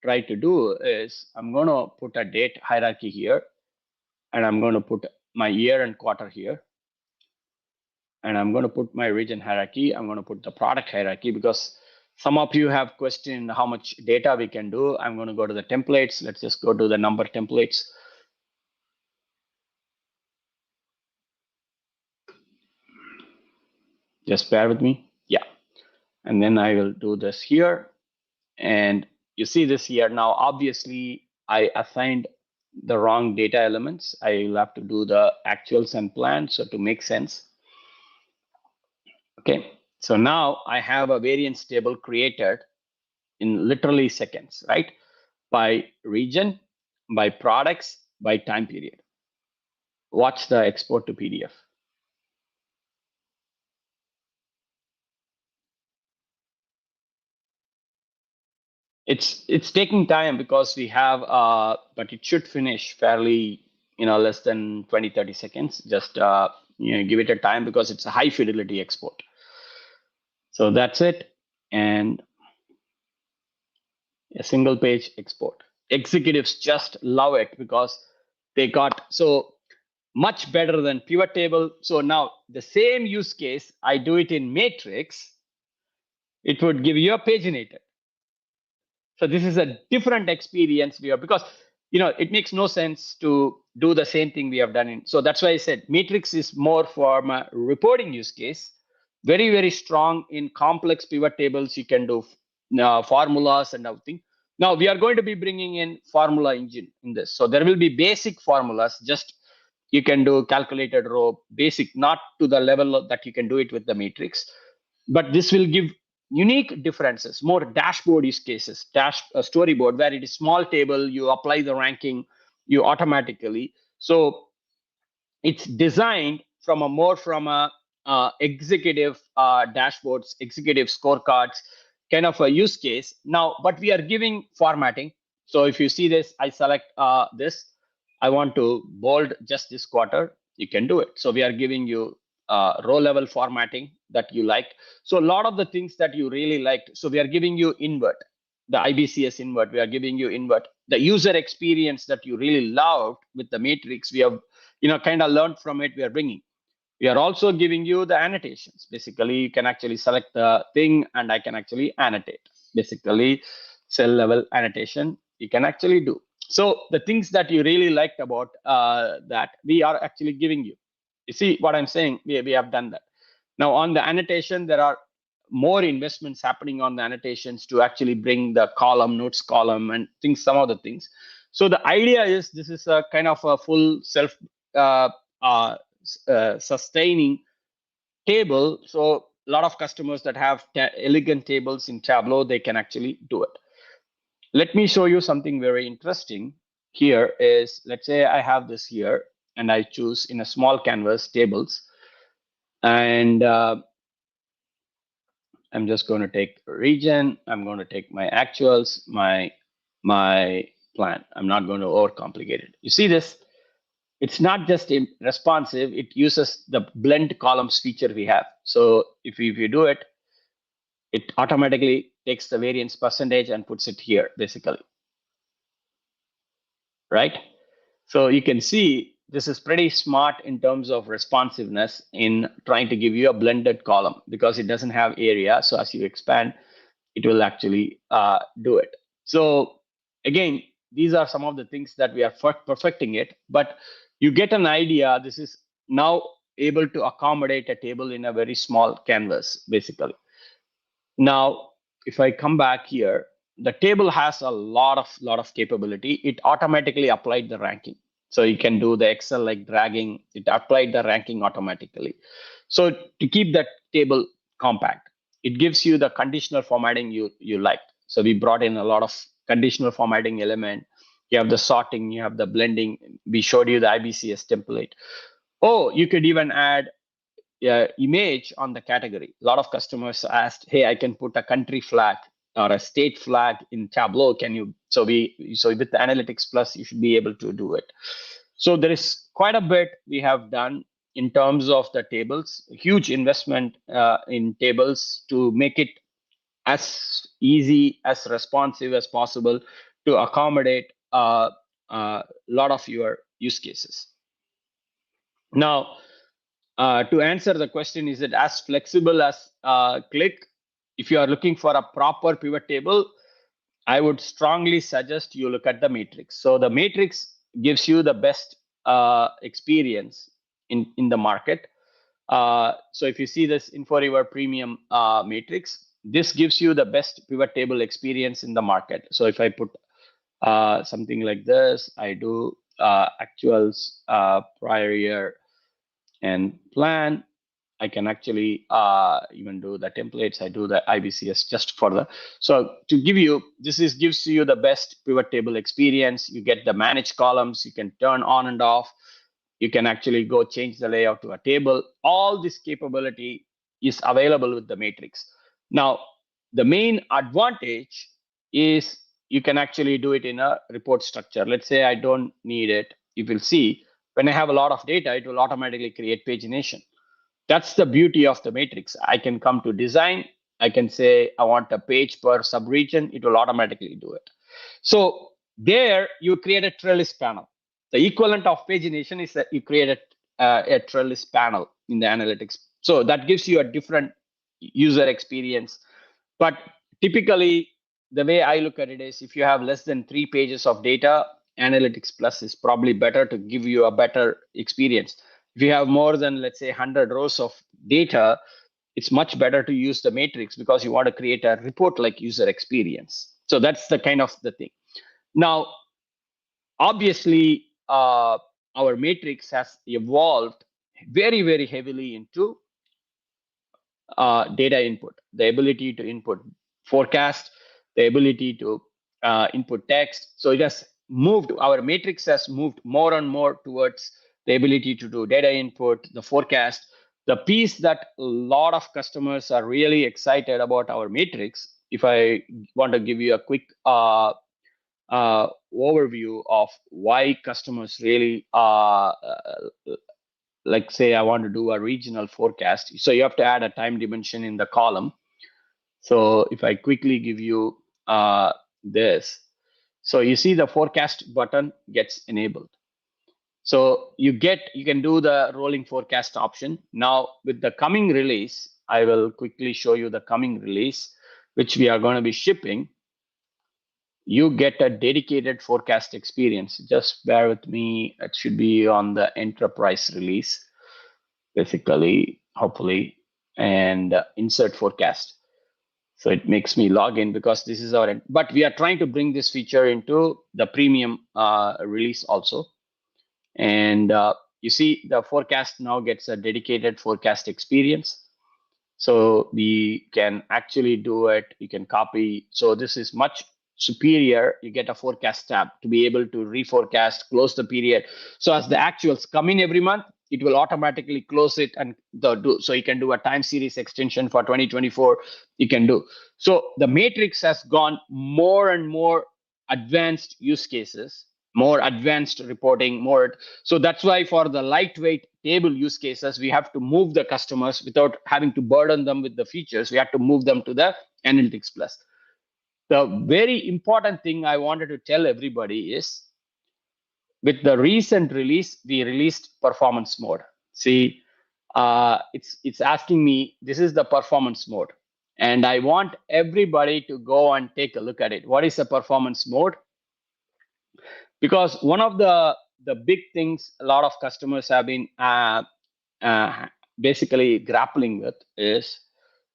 try to do is I'm going to put a date hierarchy here, and I'm going to put my year and quarter here. And I'm going to put my region hierarchy. I'm going to put the product hierarchy because some of you have questioned how much data we can do. I'm going to go to the templates. Let's just go to the number templates. Just bear with me. Yeah. And then I will do this here. And you see this here. Now, obviously, I assigned the wrong data elements. I will have to do the actuals and plans. So to make sense. Okay. So now I have a variance table created in literally seconds, right? By region, by products, by time period. Watch the export to PDF. It's taking time because we have, but it should finish fairly, less than 20-30 seconds. Just give it a time because it's a high fidelity export. So that's it, and a single page export. Executives just love it because they got so much better than pivot table. So now the same use case, I do it in matrix, it would give you a paginated. So this is a different experience we have because it makes no sense to do the same thing we have done in. So that's why I said matrix is more for my reporting use case. Very, very strong in complex pivot tables. You can do formulas and everything. Now we are going to be bringing in formula engine in this. So there will be basic formulas. Just you can do calculated row, basic, not to the level that you can do it with the matrix. But this will give unique differences, more dashboard use cases, storyboard, where it is small table, you apply the ranking, you automatically. So it's designed from a executive dashboards, executive scorecards, kind of a use case. Now, but we are giving formatting. So if you see this, I select this. I want to bold just this quarter. You can do it. So we are giving you row level formatting that you like. So a lot of the things that you really liked. So we are giving you invert, the IBCS invert. We are giving you invert. The user experience that you really loved with the matrix, we have kind of learned from it. We are bringing. We are also giving you the annotations. Basically, you can actually select the thing and I can actually annotate. Basically, cell level annotation you can actually do. So the things that you really liked about that, we are actually giving you. You see what I'm saying? We have done that. Now on the annotation, there are more investments happening on the annotations to actually bring the column, notes column, and things, some of the things. So the idea is this is a kind of a full self uh, uh, sustaining table. So a lot of customers that have elegant tables in Tableau, they can actually do it. Let me show you something very interesting. Here is, let's say I have this here and I choose in a small canvas tables, and I'm just going to take region. I'm going to take my actuals, my plan. I'm not going to overcomplicate it. You see this? It's not just responsive. It uses the blend columns feature we have. So if you do it, it automatically takes the variance percentage and puts it here, basically. Right? So you can see this is pretty smart in terms of responsiveness in trying to give you a blended column because it doesn't have area. So as you expand, it will actually do it. So again, these are some of the things that we are perfecting it, but you get an idea. This is now able to accommodate a table in a very small canvas, basically. Now, if I come back here, the table has a lot of capability. It automatically applied the ranking. So you can do the Excel like dragging, it applied the ranking automatically. So to keep that table compact, it gives you the conditional formatting you like. So we brought in a lot of conditional formatting element. You have the sorting, you have the blending. We showed you the IBCS template. Oh, you could even add image on the category. A lot of customers asked, hey, I can put a country flag or a state flag in Tableau. Can you? So with the Analytics Plus, you should be able to do it. So there is quite a bit we have done in terms of the tables. Huge investment in tables to make it as easy, as responsive as possible to accommodate a lot of your use cases. Now, to answer the question, is it as flexible as Click? If you are looking for a proper pivot table, I would strongly suggest you look at the matrix. So the matrix gives you the best experience in the market. So if you see this Inforiver Premium matrix, this gives you the best pivot table experience in the market. So if I put something like this, I do actuals, prior year, and plan. I can actually even do the templates. I do the IBCS just for the, so to give you, gives you the best pivot table experience. You get the manage columns, you can turn on and off. You can actually go change the layout to a table. All this capability is available with the matrix. Now, the main advantage is you can actually do it in a report structure. Let's say I don't need it. You will see when I have a lot of data, it will automatically create pagination. That's the beauty of the matrix. I can come to design. I can say I want a page per subregion. It will automatically do it. So there you create a trellis panel. The equivalent of pagination is that you create a trellis panel in the analytics. So that gives you a different user experience. But typically, the way I look at it is if you have less than 3 pages of data, Analytics Plus is probably better to give you a better experience. If you have more than, let's say, 100 rows of data, it's much better to use the matrix because you want to create a report-like user experience. So that's the kind of the thing. Now, obviously, our matrix has evolved very, very heavily into data input, the ability to input forecast, the ability to input text. So it has moved, our matrix has moved more and more towards the ability to do data input, the forecast. The piece that a lot of customers are really excited about our matrix if I want to give you a quick overview of why customers really like say I want to do a regional forecast. So you have to add a time dimension in the column. So if I quickly give you this, so you see the forecast button gets enabled. So you can do the rolling forecast option. Now with the coming release, I will quickly show you the coming release, which we are going to be shipping. You get a dedicated forecast experience. Just bear with me. It should be on the enterprise release, basically, hopefully, and insert forecast. So it makes me log in because this is our, but we are trying to bring this feature into the premium release also. And you see the forecast now gets a dedicated forecast experience. So we can actually do it. You can copy. So this is much superior. You get a forecast tab to be able to reforecast, close the period. So as the actuals come in every month, it will automatically close it and do. So you can do a time series extension for 2024. You can do. So the matrix has gone more and more advanced use cases, more advanced reporting, more. So that's why for the lightweight table use cases, we have to move the customers without having to burden them with the features. We have to move them to the Analytics Plus. The very important thing I wanted to tell everybody is with the recent release, we released performance mode. See, it's asking me, this is the performance mode. And I want everybody to go and take a look at it. What is the performance mode? Because one of the big things a lot of customers have been basically grappling with is,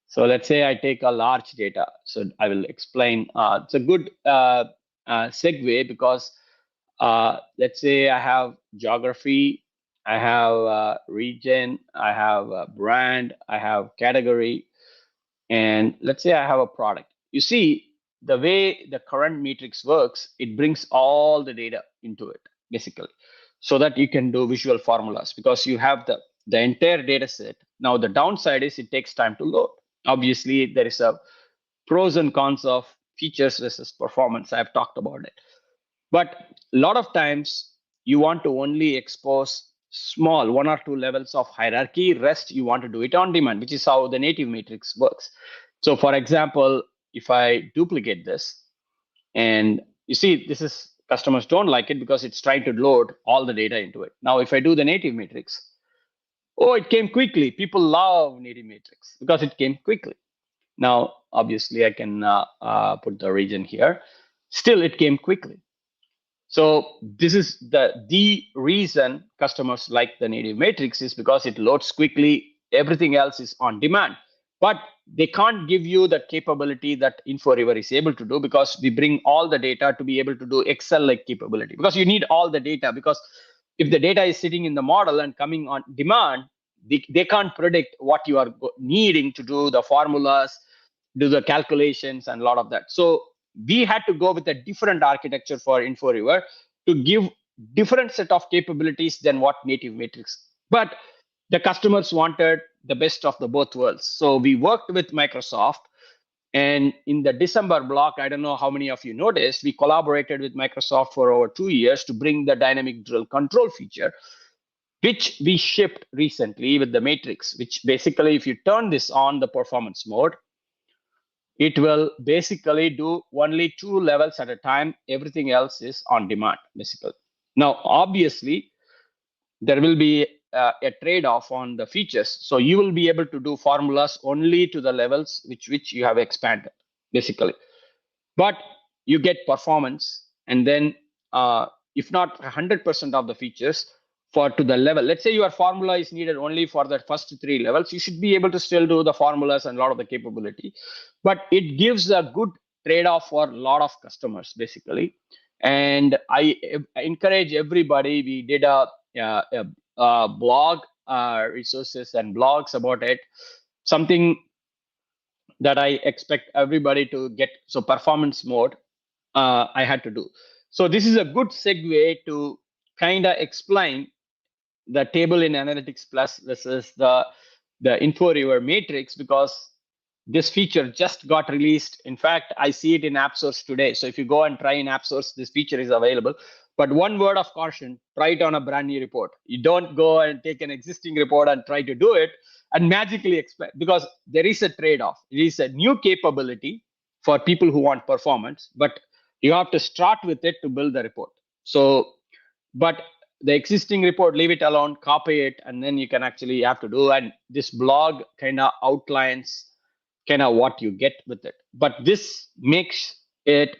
so let's say I take a large data. So I will explain. It's a good segue because let's say I have geography, I have region, I have brand, I have category, and let's say I have a product. You see, the way the current matrix works, it brings all the data into it, basically, so that you can do visual formulas because you have the entire data set. Now, the downside is it takes time to load. Obviously, there is a pros and cons of features versus performance. I've talked about it. But a lot of times you want to only expose small 1 or 2 levels of hierarchy. Rest you want to do it on demand, which is how the native matrix works. So for example, if I duplicate this, and you see this is customers don't like it because it's trying to load all the data into it. Now if I do the native matrix, oh, it came quickly. People love native matrix because it came quickly. Now obviously I can put the region here. Still it came quickly. So this is the reason customers like the native matrix is because it loads quickly. Everything else is on demand. But they can't give you the capability that Inforiver is able to do because we bring all the data to be able to do Excel-like capability. Because you need all the data. Because if the data is sitting in the model and coming on demand, they can't predict what you are needing to do the formulas, do the calculations, and a lot of that. So we had to go with a different architecture for Inforiver to give different set of capabilities than what native matrix. But the customers wanted the best of the both worlds. So we worked with Microsoft, and in the December block, I don't know how many of you noticed, we collaborated with Microsoft for over 2 years to bring the dynamic drill control feature, which we shipped recently with the matrix, which basically, if you turn this on the performance mode, it will basically do only 2 levels at a time. Everything else is on demand, basically. Now, obviously, there will be a trade-off on the features. So you will be able to do formulas only to the levels which you have expanded, basically. But you get performance, and then if not 100% of the features for to the level. Let's say your formula is needed only for the first 3 levels. You should be able to still do the formulas and a lot of the capability. But it gives a good trade-off for a lot of customers, basically. And I encourage everybody. We did a blog, resources and blogs about it. Something that I expect everybody to get. So performance mode, I had to do. So this is a good segue to kind of explain the table in Analytics Plus versus the Inforiver matrix, because this feature just got released. In fact, I see it in App Source today. So if you go and try in App Source, this feature is available. But one word of caution, try it on a brand new report. You don't go and take an existing report and try to do it and magically expect, because there is a trade-off. It is a new capability for people who want performance, but you have to start with it to build the report. So, but the existing report, leave it alone, copy it, and then you can actually have to do. And this blog kind of outlines kind of what you get with it. But this makes it,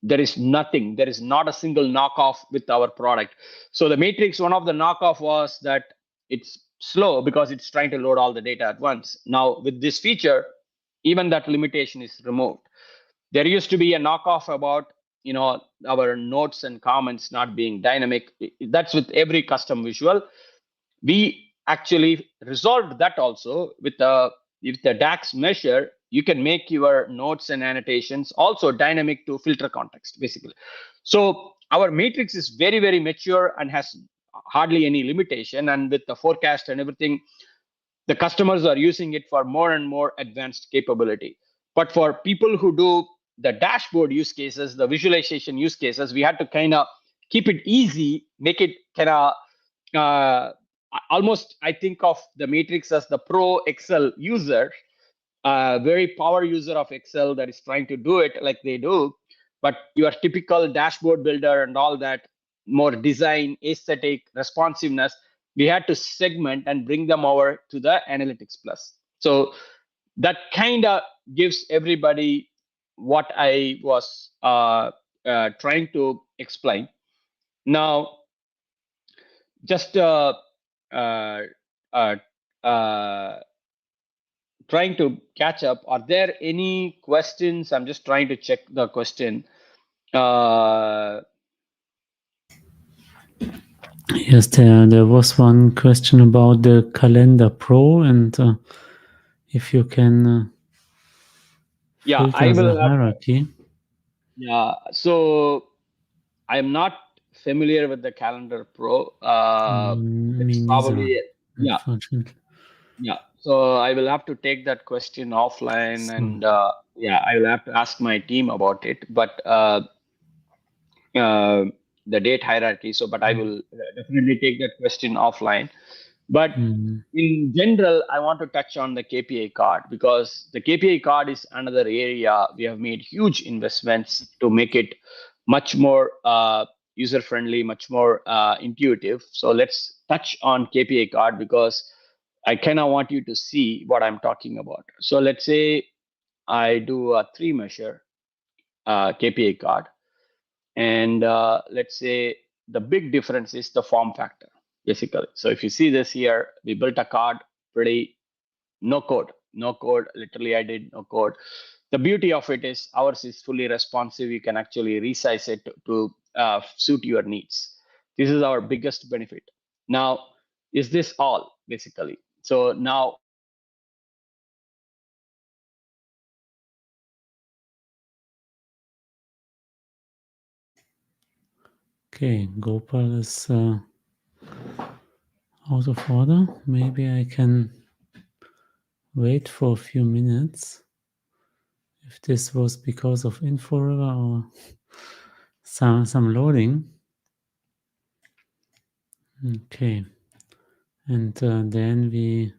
there is nothing, there is not a single knockoff with our product. So the matrix, one of the knockoff was that it's slow because it's trying to load all the data at once. Now with this feature, even that limitation is removed. There used to be a knockoff about, you know, our notes and comments not being dynamic. That's with every custom visual. We actually resolved that also with the DAX measure. You can make your notes and annotations also dynamic to filter context, basically. So our matrix is very, very mature and has hardly any limitation. And with the forecast and everything, the customers are using it for more and more advanced capability. But for people who do the dashboard use cases, the visualization use cases, we had to kind of keep it easy, make it kind of almost, I think of the matrix as the pro Excel user, very power user of Excel that is trying to do it like they do. But your typical dashboard builder and all that, more design, aesthetic, responsiveness, we had to segment and bring them over to the Analytics Plus. So that kind of gives everybody what I was trying to explain. Now, just uh, uh, trying to catch up. Are there any questions? I'm just trying to check the question. Yes, there was one question about the Calendar Pro and if you can Yeah, filter I the will. hierarchy. Yeah, so I'm not familiar with the Calendar Pro. Me It's neither, probably, yeah, unfortunately. yeah. So I will have to take that question offline, So, and yeah, I will have to ask my team about it. But the date hierarchy. So, but I will definitely take that question offline. But in general, I want to touch on the KPI card, because the KPI card is another area we have made huge investments to make it much more user friendly, much more intuitive. So let's touch on KPI card, because I kind of want you to see what I'm talking about. So let's say I do a 3 measure KPI card, and let's say the big difference is the form factor, basically. So if you see this here, we built a card pretty no code, no code. Literally, I did no code. The beauty of it is ours is fully responsive. You can actually resize it to suit your needs. This is our biggest benefit. Now, is this all basically? So now okay, Gopal is out of order. Maybe I can wait for a few minutes. If this was because of Inforiver or some loading. Okay, and then we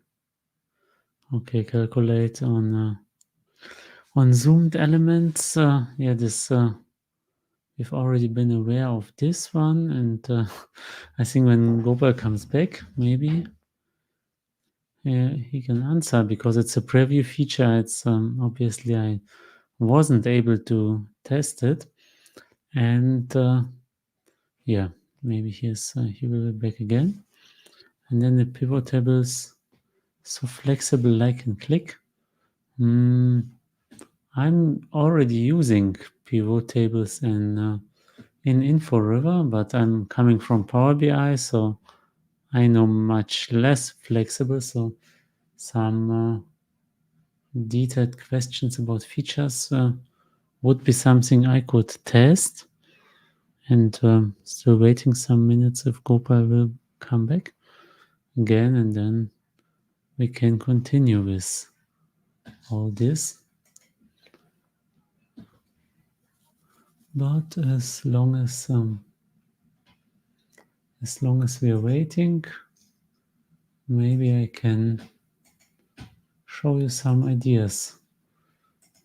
calculate on zoomed elements. Yeah, this we've already been aware of this one, and I think when Gopal comes back, maybe he can answer, because it's a preview feature. It's obviously I wasn't able to test it, and yeah, maybe he will be back again. And then the pivot tables, so flexible like and click. I'm already using pivot tables in Inforiver, but I'm coming from Power BI, so I know much less flexible. So some detailed questions about features would be something I could test. And still waiting some minutes if Gopal will come back again, and then we can continue with all this. But as long as we are waiting, maybe I can show you some ideas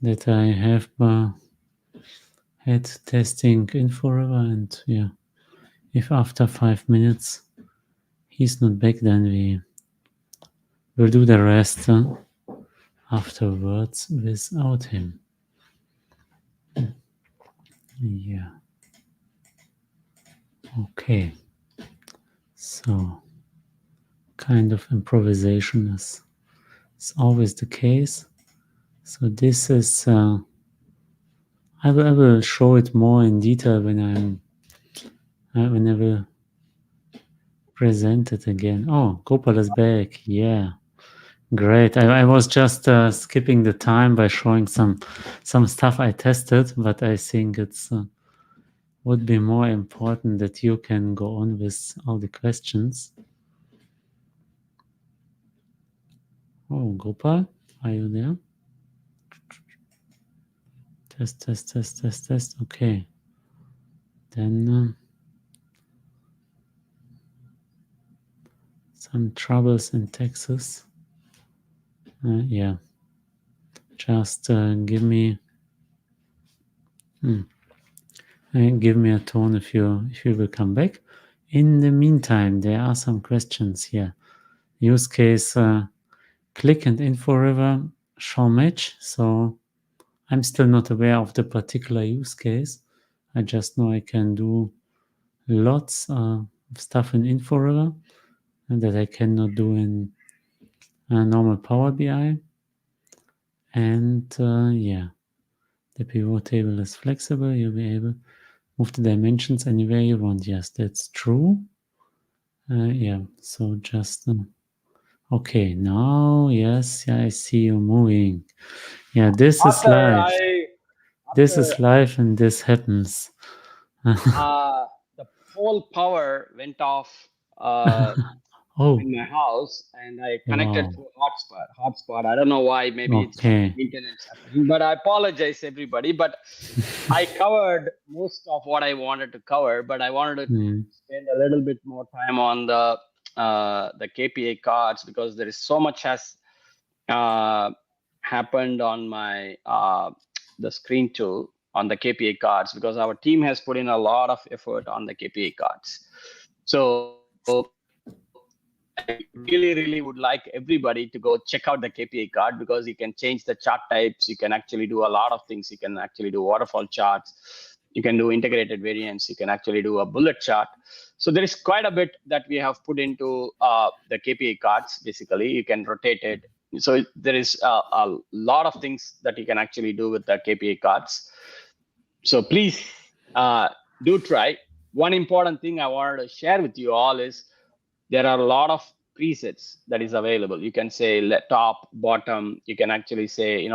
that I have had testing Inforiver, and yeah, if after 5 minutes he's not back, then we will do the rest afterwards without him. Yeah. Okay. So, kind of improvisation is always the case. So this is, I will show it more in detail when I will present it again. Oh, Gopal is back. Yeah. Great. I was just skipping the time by showing some stuff I tested, but I think it's would be more important that you can go on with all the questions. Oh, Gopal, are you there? Test. Okay. Then some troubles in Texas. Yeah. Just give me give me a tone if you will come back. In the meantime, there are some questions here. Use case click and Inforiver show match. So I'm still not aware of the particular use case. I just know I can do lots of stuff in Inforiver that I cannot do in normal Power BI. And yeah, the pivot table is flexible. You'll be able to move the dimensions anywhere you want. Yes, that's true. Yeah, so just okay, now yes, yeah, I see you moving. Yeah, this is live. This is live and this happens. The whole power went off Oh, in my house, and I connected wow. through hotspot. I don't know why. Maybe it's some Okay. maintenance happening, but I apologize everybody. But I covered most of what I wanted to cover, but I wanted to spend a little bit more time on the KPI cards, because there is so much has happened on my the screen too, on the KPI cards, because our team has put in a lot of effort on the KPI cards. So I really would like everybody to go check out the KPI card, because you can change the chart types. You can actually do a lot of things. You can actually do waterfall charts. You can do integrated variants. You can actually do a bullet chart. So there is quite a bit that we have put into the KPI cards. Basically, you can rotate it. So there is a lot of things that you can actually do with the KPI cards. So please do try. One important thing I wanted to share with you all is there are a lot of presets that is available. You can say top, bottom. You can actually say,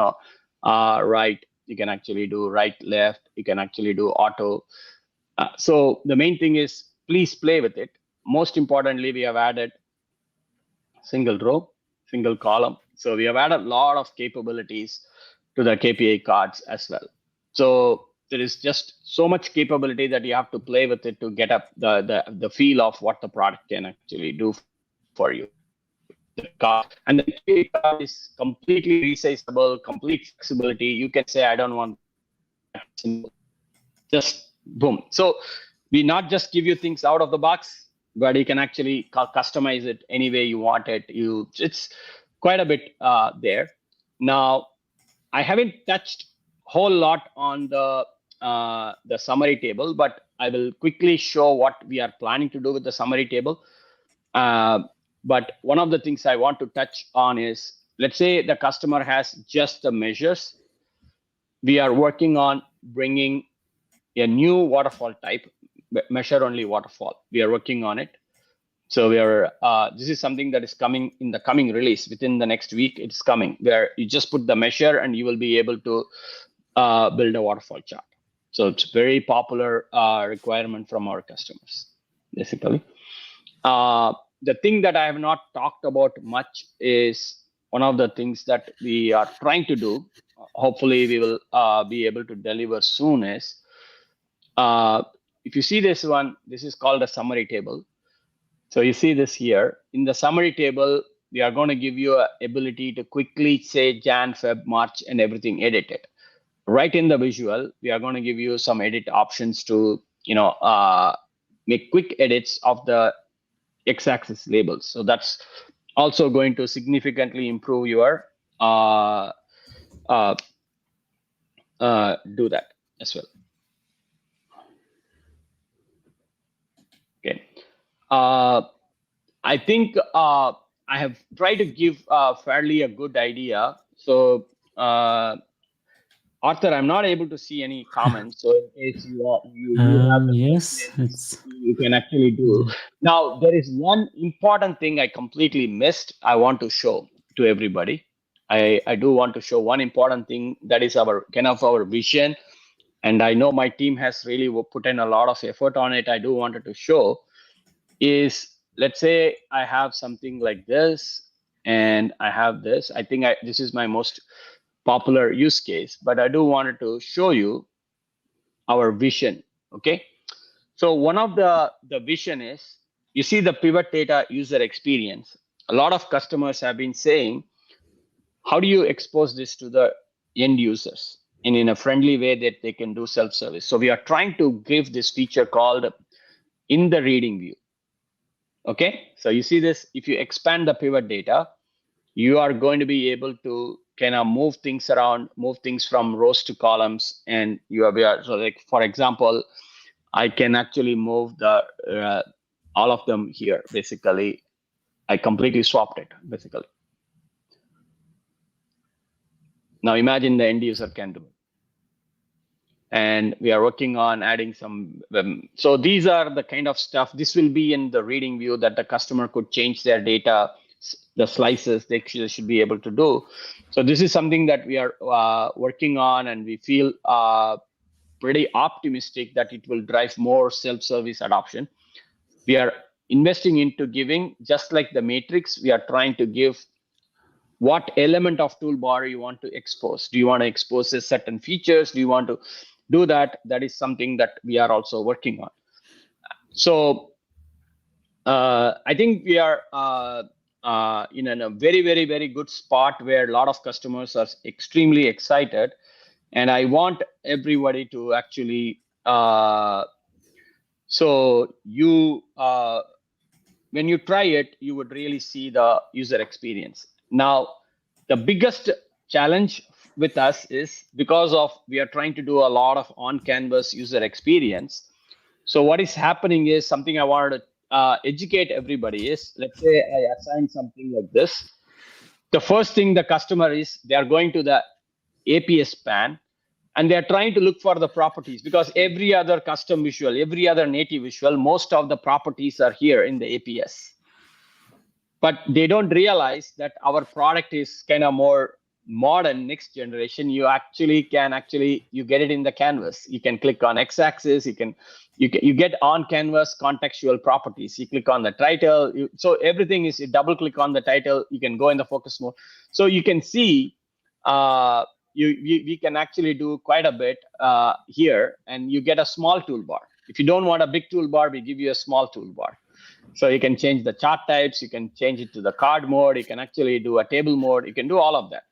right. You can actually do right, left. You can actually do auto. So the main thing is, please play with it. Most importantly, we have added single row, single column. So we have added a lot of capabilities to the KPI cards as well. So there is just so much capability that you have to play with it to get up the feel of what the product can actually do for you. The card, and the KPI card is completely resizable, complete flexibility. You can say, I don't want that simple. Just boom. So we not just give you things out of the box, but you can actually customize it any way you want it. It's quite a bit there. Now, I haven't touched whole lot on the summary table, but I will quickly show what we are planning to do with the summary table. But one of the things I want to touch on is, let's say the customer has just the measures. We are working on bringing a new waterfall type, measure only waterfall. We are working on it. So we are. This is something that is coming in the coming release within the next week. It's coming, where you just put the measure and you will be able to build a waterfall chart. So it's very popular requirement from our customers, basically. The thing that I have not talked about much is one of the things that we are trying to do, hopefully we will be able to deliver soon, is if you see this one, this is called a summary table. So you see this here. In the summary table, we are going to give you an ability to quickly say Jan, Feb, March, and everything edited. Right in the visual, we are going to give you some edit options to, make quick edits of the x-axis labels. So that's also going to significantly improve your do that as well. Okay. I think I have tried to give fairly a good idea. So Arthur, I'm not able to see any comments. So in case you have the Yes, questions, you can actually do. Now, there is one important thing I completely missed. I want to show to everybody. I do want to show one important thing, that is our kind of our vision. And I know my team has really put in a lot of effort on it. I do wanted to show is, let's say I have something like this and I have this. I think this is my most popular use case, but I do wanted to show you our vision. Okay. So one of the vision is, you see the pivot data user experience. A lot of customers have been saying, how do you expose this to the end users and in a friendly way that they can do self-service? So we are trying to give this feature called in the reading view. Okay, so you see this, if you expand the pivot data, you are going to be able to kind of move things around, move things from rows to columns, and you are, so like, for example, I can actually move the all of them here. Basically, I completely swapped it, basically. Now imagine the end user can do it. And we are working on adding some. So these are the kind of stuff, this will be in the reading view that the customer could change their data, the slices they should be able to do. So this is something that we are working on, and we feel pretty optimistic that it will drive more self-service adoption. We are investing into giving, just like the matrix, we are trying to give what element of toolbar you want to expose. Do you want to expose a certain features? Do you want to do that? That is something that we are also working on. So I think we are in a very, very, very good spot where a lot of customers are extremely excited. And I want everybody to actually, so you, when you try it, you would really see the user experience. Now, the biggest challenge with us is because of we are trying to do a lot of on-canvas user experience. So what is happening is something I wanted to educate everybody is, let's say I assign something like this. The first thing the customer is, they are going to the APS span, and they're trying to look for the properties, because every other custom visual, every other native visual, most of the properties are here in the APS. But they don't realize that our product is kind of more modern, next generation. You you get it in the canvas. You can click on x-axis, you get on canvas contextual properties. You click on the title, so everything is, you double click on the title, you can go in the focus mode. So you can see we can actually do quite a bit here, and you get a small toolbar. If you don't want a big toolbar, we give you a small toolbar. So you can change the chart types, you can change it to the card mode, you can actually do a table mode, you can do all of that.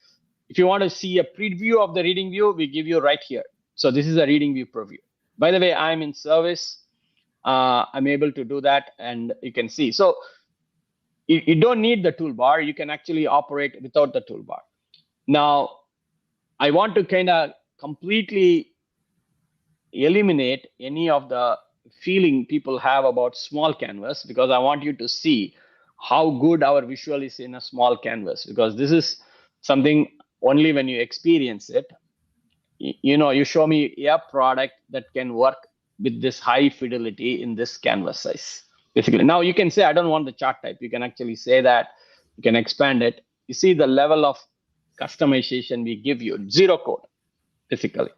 If you want to see a preview of the reading view, we give you right here. So this is a reading view preview. By the way, I'm in service. I'm able to do that, and you can see. So you don't need the toolbar. You can actually operate without the toolbar. Now, I want to kind of completely eliminate any of the feeling people have about small canvas, because I want you to see how good our visual is in a small canvas, because this is something only when you experience it. You show me a product that can work with this high fidelity in this canvas size, basically. Now you can say, I don't want the chart type. You can actually say that, you can expand it. You see the level of customization we give you, zero code, basically.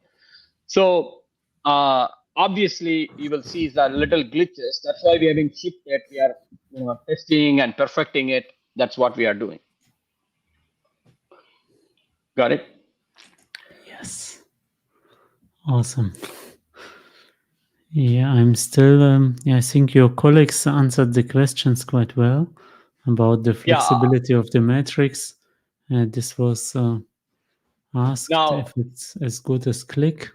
So obviously you will see the little glitches. That's why we have been shipped it. We are testing and perfecting it. That's what we are doing. Got it? Yes. Awesome. Yeah, I'm still. Yeah, I think your colleagues answered the questions quite well about the Yeah. flexibility of the matrix. This was asked Now, if it's as good as click.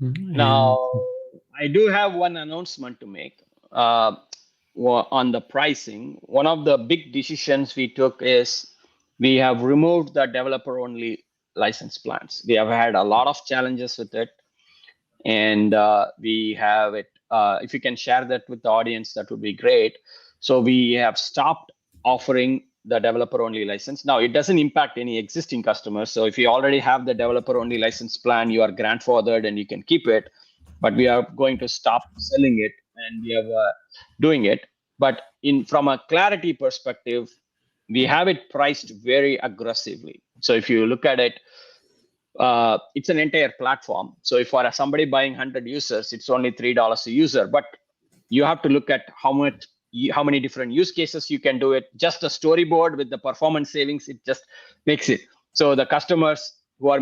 And now I do have one announcement to make on the pricing. One of the big decisions we took is we have removed the developer only license plans. We have had a lot of challenges with it, and we have it. If you can share that with the audience, that would be great. So we have stopped offering the developer only license. Now it doesn't impact any existing customers. So if you already have the developer only license plan, you are grandfathered and you can keep it. But we are going to stop selling it, and we are doing it. But in from a clarity perspective, we have it priced very aggressively. So if you look at it, it's an entire platform. So if for somebody buying 100 users, it's only $3 a user. But you have to look at how many different use cases you can do it. Just a storyboard with the performance savings, it just makes it. So the customers who are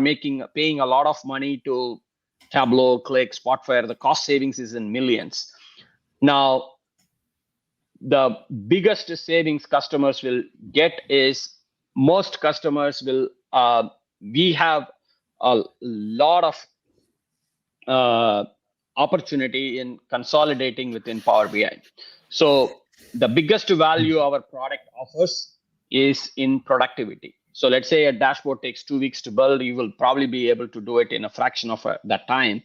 paying a lot of money to Tableau, Click, Spotfire, the cost savings is in millions. Now, the biggest savings customers will get is most customers will. We have a lot of opportunity in consolidating within Power BI. So the biggest value our product offers is in productivity. So let's say a dashboard takes 2 weeks to build, you will probably be able to do it in a fraction of that time.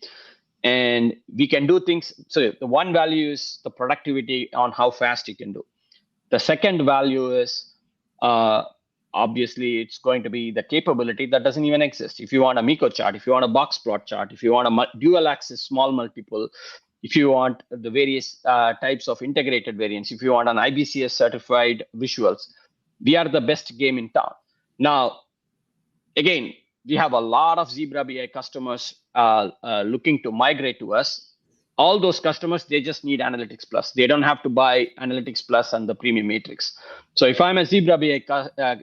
And we can do things. So the one value is the productivity on how fast you can do. The second value is obviously it's going to be the capability that doesn't even exist. If you want a Miko chart, if you want a box plot chart, if you want a dual axis small multiple, if you want the various types of integrated variants, if you want an IBCS certified visuals, we are the best game in town. Now, again, we have a lot of Zebra BI customers looking to migrate to us. All those customers, they just need Analytics Plus. They don't have to buy Analytics Plus and the premium matrix. So if I'm a Zebra BI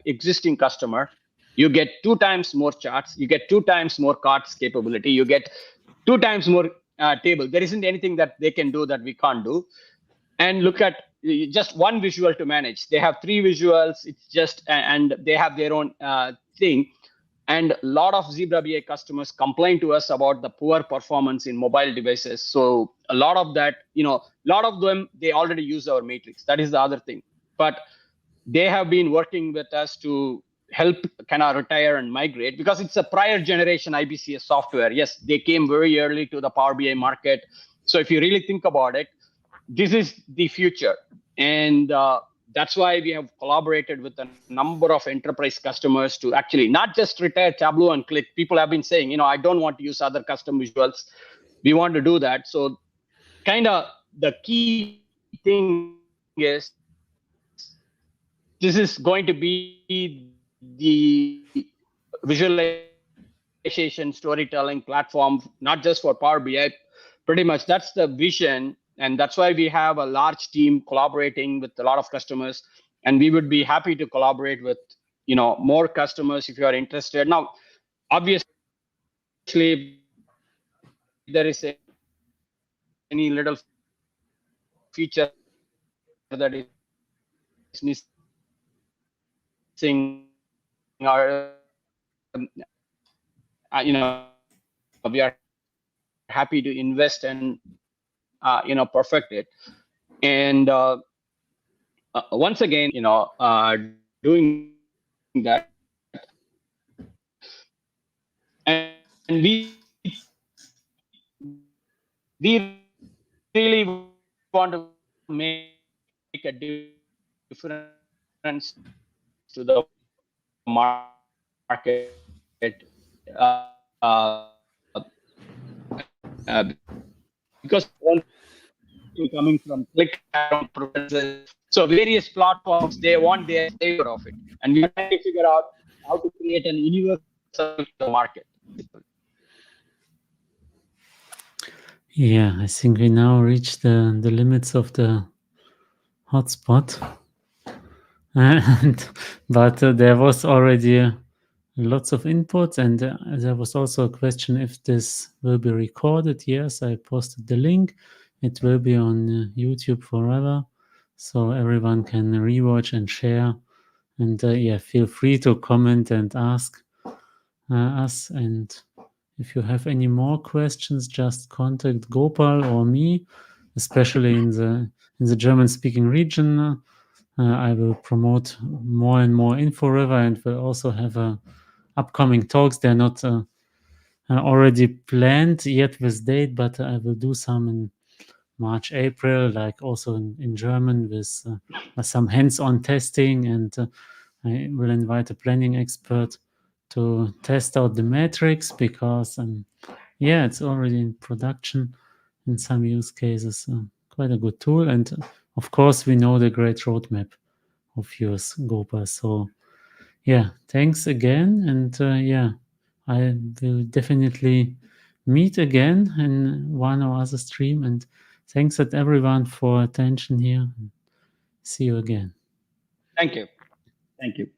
existing customer, you get 2 times more charts, you get 2 times more cards capability, you get 2 times more table. There isn't anything that they can do that we can't do. And look at just one visual to manage. They have 3 visuals. It's just, and they have their own thing. And a lot of Zebra BI customers complain to us about the poor performance in mobile devices. So a lot of that, a lot of them, they already use our matrix. That is the other thing. But they have been working with us to help kind of retire and migrate because it's a prior generation IBCS software. Yes, they came very early to the Power BI market. So if you really think about it, this is the future. And that's why we have collaborated with a number of enterprise customers to actually not just retire Tableau and Click. People have been saying, I don't want to use other custom visuals. We want to do that. So kind of the key thing is this is going to be the visualization storytelling platform, not just for Power BI. Pretty much that's the vision. And that's why we have a large team collaborating with a lot of customers. And we would be happy to collaborate with more customers if you are interested. Now, obviously, if there is any little feature that is missing we are happy to invest and perfect it. And once again, doing that. And we really want to make a difference to the market because people coming from Click have their own preferences. So various platforms, they want their flavor of it. And we are trying to figure out how to create an universal to the market. yeah, I think we now reach the limits of the hotspot. And but there was already lots of inputs. And there was also a question if this will be recorded. Yes, I posted the link. It will be on YouTube forever, so everyone can rewatch and share. And yeah, feel free to comment and ask us. And if you have any more questions, just contact Gopal or me, especially in the German-speaking region. I will promote more and more Inforiver, and will also have upcoming talks. They're not already planned yet with date, but I will do some in March, April, like also in German with some hands-on testing, and I will invite a planning expert to test out the metrics, because yeah, it's already in production in some use cases. Quite a good tool, and of course we know the great roadmap of yours, Gopal. So yeah, thanks again, and yeah, I will definitely meet again in one or other stream. And thanks at everyone for attention here. See you again. Thank you. Thank you.